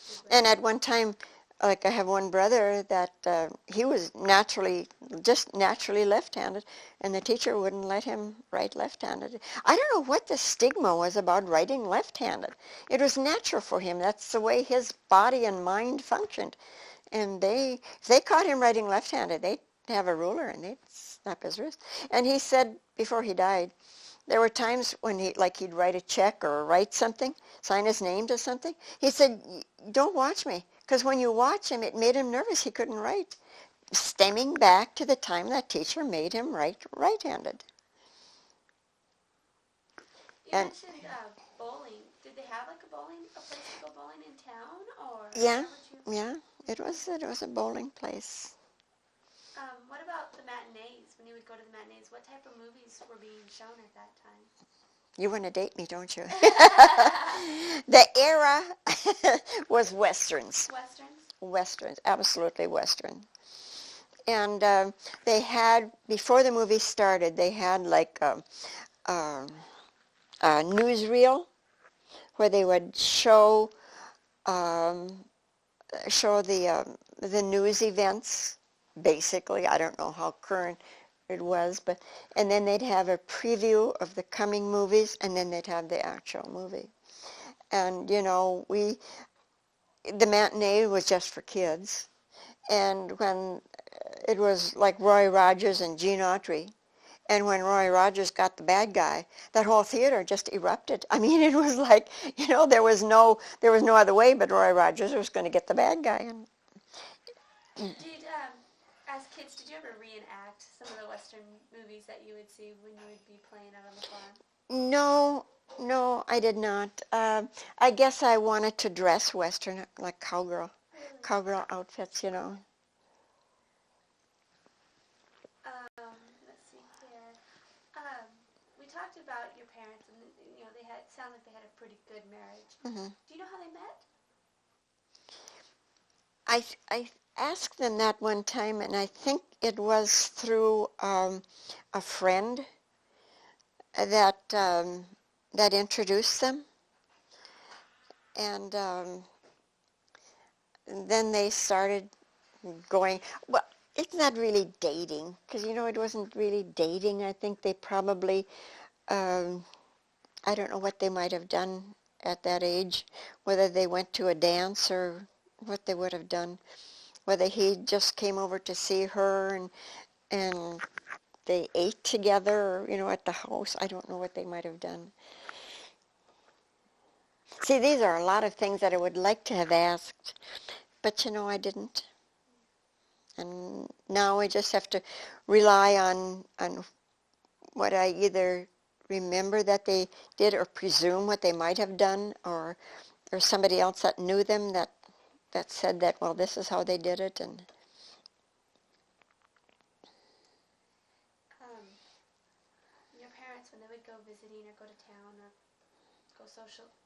did and at whatever. one time, like I have one brother that he was just naturally left-handed, and the teacher wouldn't let him write left-handed. I don't know what the stigma was about writing left-handed. It was natural for him. That's the way his body and mind functioned. And if they caught him writing left-handed, they'd have a ruler and they'd snap his wrist. And he said before he died, there were times when he'd write a check or write something, sign his name to something. He said, don't watch me, because when you watch him, it made him nervous. He couldn't write, stemming back to the time that teacher made him write right-handed. You And mentioned bowling. Did they have like a place to go bowling in town, or yeah, where would you? yeah, it was a bowling place. What about the matinees? When you would go to the matinees, what type of movies were being shown at that time? You want to date me, don't you? The era was westerns. Westerns? Westerns, absolutely Western. And they had, before the movie started, they had like a newsreel where they would show the news events. Basically, I don't know how current it was, but and then they'd have a preview of the coming movies, and then they'd have the actual movie. And the matinee was just for kids, and when it was like Roy Rogers and Gene Autry, and when Roy Rogers got the bad guy, that whole theater just erupted. I mean, it was like, there was no other way but Roy Rogers was going to get the bad guy. And As kids, did you ever reenact some of the Western movies that you would see when you would be playing out on the farm? No, I did not. I guess I wanted to dress Western, like Really? cowgirl outfits, Let's see here. We talked about your parents, and they sound like they had a pretty good marriage. Mm-hmm. Do you know how they met? I asked them that one time, and I think it was through a friend that introduced them, and then they started going. Well, it's not really dating, because it wasn't really dating. I think they probably, I don't know what they might have done at that age, whether they went to a dance or what they would have done, whether he just came over to see her and they ate together, at the house. I don't know what they might have done. See, these are a lot of things that I would like to have asked, but I didn't. And now I just have to rely on what I either remember that they did or presume what they might have done, or somebody else that knew them that said that, well, this is how they did it. And your parents, when they would go visiting or go to town or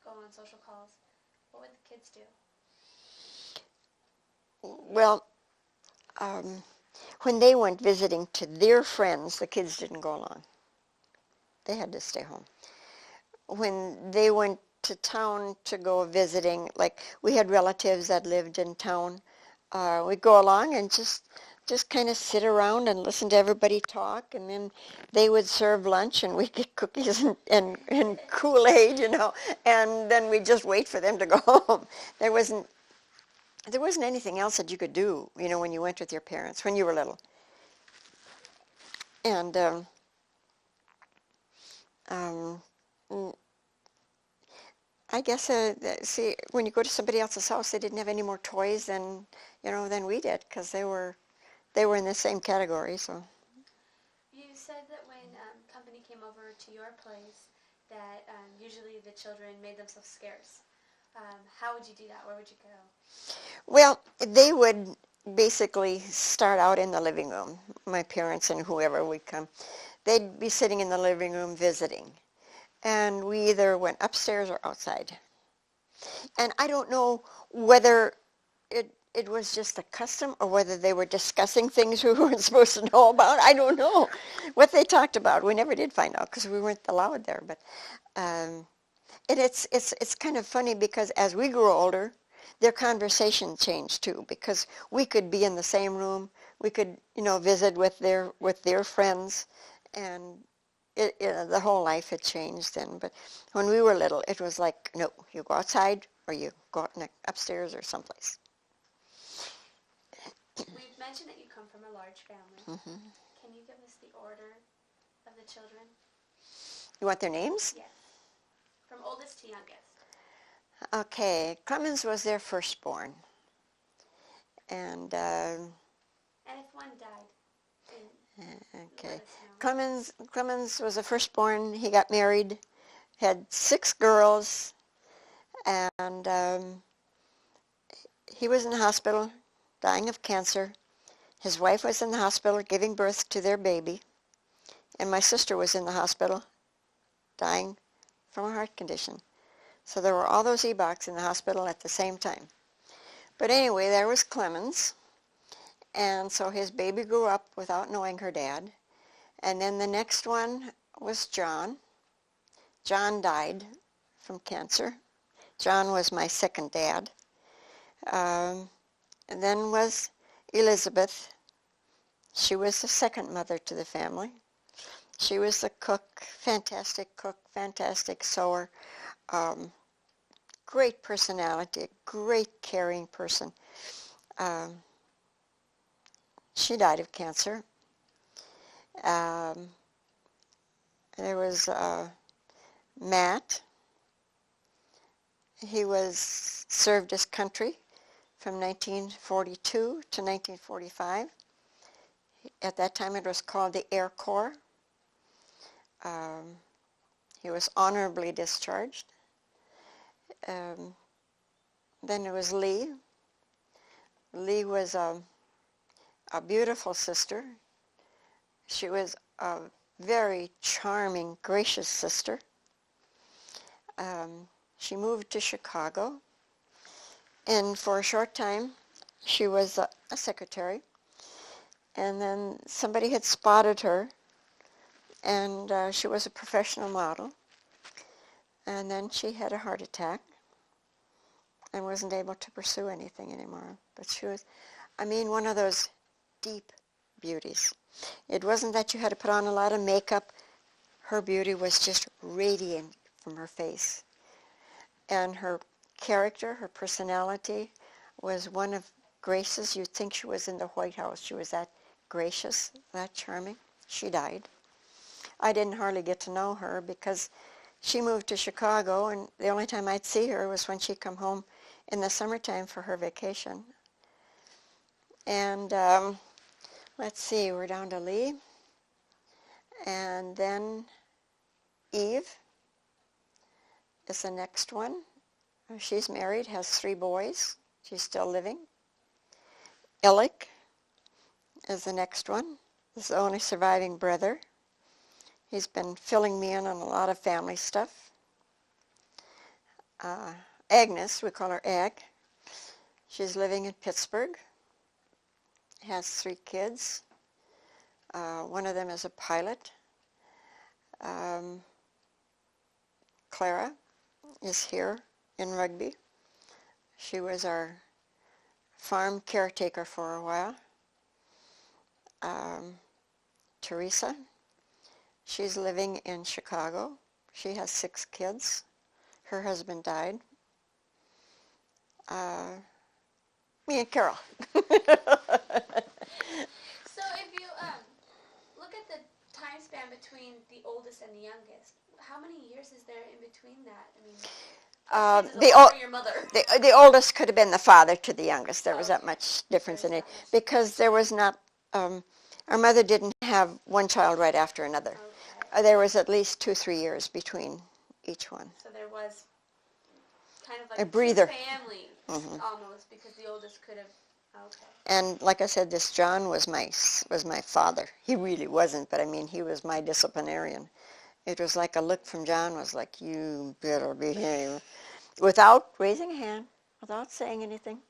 go on social calls, what would the kids do? Well, when they went visiting to their friends, the kids didn't go along. They had to stay home. When they went to town to go visiting, like we had relatives that lived in town, we'd go along and just kind of sit around and listen to everybody talk, and then they would serve lunch and we'd get cookies and Kool-Aid, and then we'd just wait for them to go home. There wasn't anything else that you could do, when you went with your parents, when you were little. And I guess, see, when you go to somebody else's house, they didn't have any more toys than we did, because they were in the same category. So You said that when company came over to your place, that usually the children made themselves scarce. How would you do that? Where would you go? Well, they would basically start out in the living room, my parents and whoever would come. They'd be sitting in the living room visiting, and we either went upstairs or outside. And I don't know whether it was just a custom or whether they were discussing things we weren't supposed to know about. I don't know what they talked about. We never did find out because we weren't allowed there. But it's kind of funny, because as we grew older, their conversation changed too, because we could be in the same room, we could visit with their friends, and the whole life had changed then. But when we were little, it was like, no, you go outside or you go out upstairs or someplace. We've mentioned that you come from a large family. Mm-hmm. Can you give us the order of the children? You want their names? Yes. From oldest to youngest. Okay, Clemens was their firstborn. And if one died, okay, Clemens was the firstborn. He got married, had 6 girls, and he was in the hospital dying of cancer. His wife was in the hospital giving birth to their baby, and my sister was in the hospital dying from a heart condition. So there were all those Ebachs in the hospital at the same time. But anyway, there was Clemens, and so his baby grew up without knowing her dad. And then the next one was John. John died from cancer John was my second dad. And then was Elizabeth. She was the second mother to the family. She was the cook, fantastic sewer, great personality, great caring person. She died of cancer. There was Matt. He served his country from 1942 to 1945. At that time it was called the Air Corps. He was honorably discharged. Then there was Lee. Lee was a beautiful sister. She was a very charming, gracious sister. She moved to Chicago, and for a short time she was a secretary. And then somebody had spotted her, and she was a professional model. And then she had a heart attack and wasn't able to pursue anything anymore. But she was, one of those deep beauties. It wasn't that you had to put on a lot of makeup. Her beauty was just radiant from her face. And her character, her personality, was one of graces. You'd think she was in the White House. She was that gracious, that charming. She died. I didn't hardly get to know her because she moved to Chicago, and the only time I'd see her was when she'd come home in the summertime for her vacation. And let's see, we're down to Lee. And then Eve is the next one. She's married, has 3 boys. She's still living. Illick is the next one. This is the only surviving brother. He's been filling me in on a lot of family stuff. Agnes, we call her Ag. She's living in Pittsburgh. Has 3 kids. One of them is a pilot. Clara is here in Rugby. She was our farm caretaker for a while. Teresa, she's living in Chicago. She has 6 kids. Her husband died. Me and Carol. So if you look at the time span between the oldest and the youngest, how many years is there in between that? Your mother. The oldest could have been the father to the youngest. There was that much difference in it because there was not. Our mother didn't have one child right after another. Okay. There was at least 2-3 years between each one. So there was kind of like a breather. Family almost, because the oldest could have. Okay. And like I said, this John was my father. He really wasn't, but he was my disciplinarian. It was like a look from John was like, you better behave, without raising a hand, without saying anything.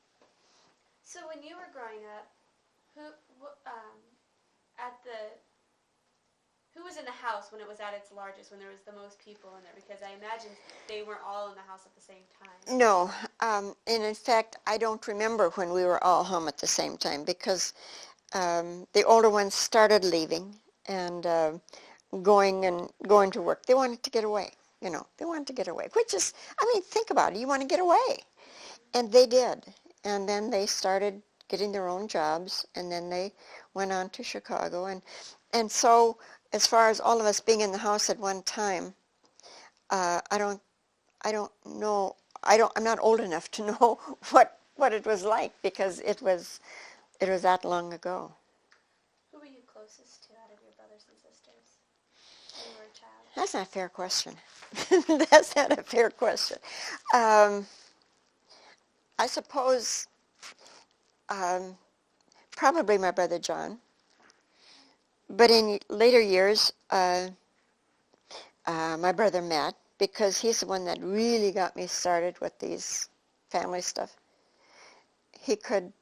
So when you were growing up, who was in the house when it was at its largest, when there was the most people in there? Because I imagine they weren't all in the house at the same time. No, and in fact, I don't remember when we were all home at the same time because the older ones started leaving and going to work. They wanted to get away. They wanted to get away, which is, think about it. You want to get away. And they did. And then they started getting their own jobs, and then they went on to Chicago. And so as far as all of us being in the house at one time, I don't know. I'm not old enough to know what it was like because it was that long ago. Who were you closest to out of your brothers and sisters when you were a child? That's not a fair question. That's not a fair question. I suppose probably my brother John. But in later years, my brother Matt, because he's the one that really got me started with these family stuff. He could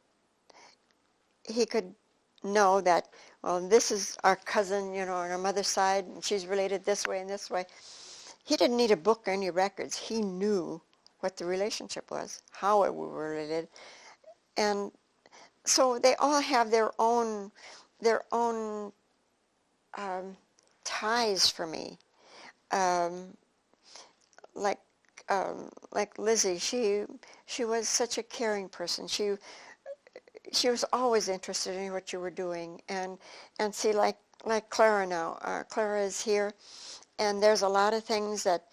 know that, well, this is our cousin, on our mother's side, and she's related this way and this way. He didn't need a book or any records. He knew what the relationship was, how we were related. And so they all have their own ties for me. Um, like like Lizzie, she was such a caring person. She was always interested in what you were doing, and see, like Clara now. Clara is here, and there's a lot of things that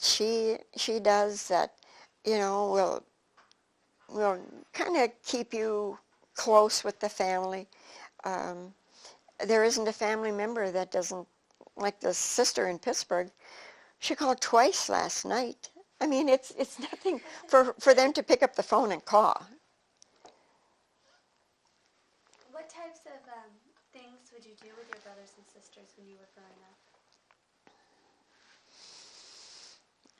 she does that, you know, will kind of keep you close with the family. Um, there isn't a family member that doesn't, like the sister in Pittsburgh. She called twice last night. I mean, it's nothing for them to pick up the phone and call. What types of things would you do with your brothers and sisters when you were growing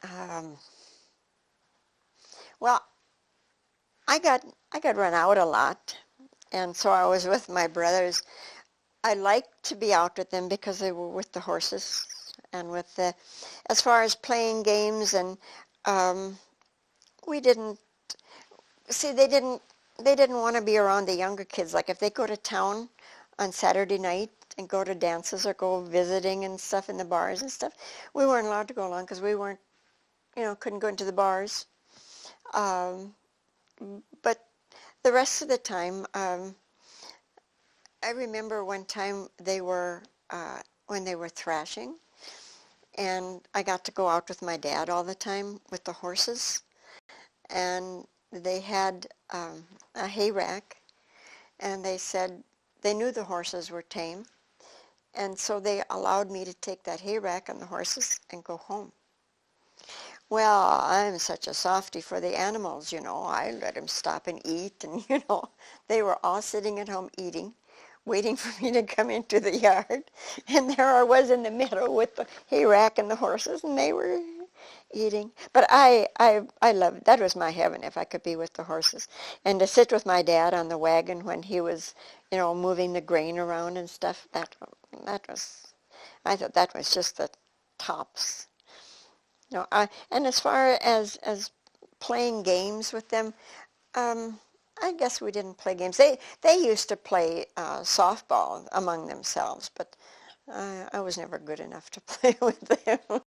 up? Well, I got run out a lot, and so I was with my brothers. I liked to be out with them because they were with the horses and with the, as far as playing games, and we didn't see they didn't want to be around the younger kids. Like if they go to town on Saturday night and go to dances or go visiting and stuff in the bars and stuff, we weren't allowed to go along because we weren't, couldn't go into the bars. But the rest of the time, I remember one time when they were thrashing, and I got to go out with my dad all the time with the horses, and they had a hay rack, and they said they knew the horses were tame, and so they allowed me to take that hay rack and the horses and go home. Well, I'm such a softy for the animals, I let them stop and eat, and they were all sitting at home eating, waiting for me to come into the yard, and there I was in the meadow with the hay rack and the horses, and they were eating. But I loved, that was my heaven, if I could be with the horses, and to sit with my dad on the wagon when he was, moving the grain around and stuff. That was, I thought that was just the tops. And as far as playing games with them, I guess we didn't play games. They used to play softball among themselves, but I was never good enough to play with them.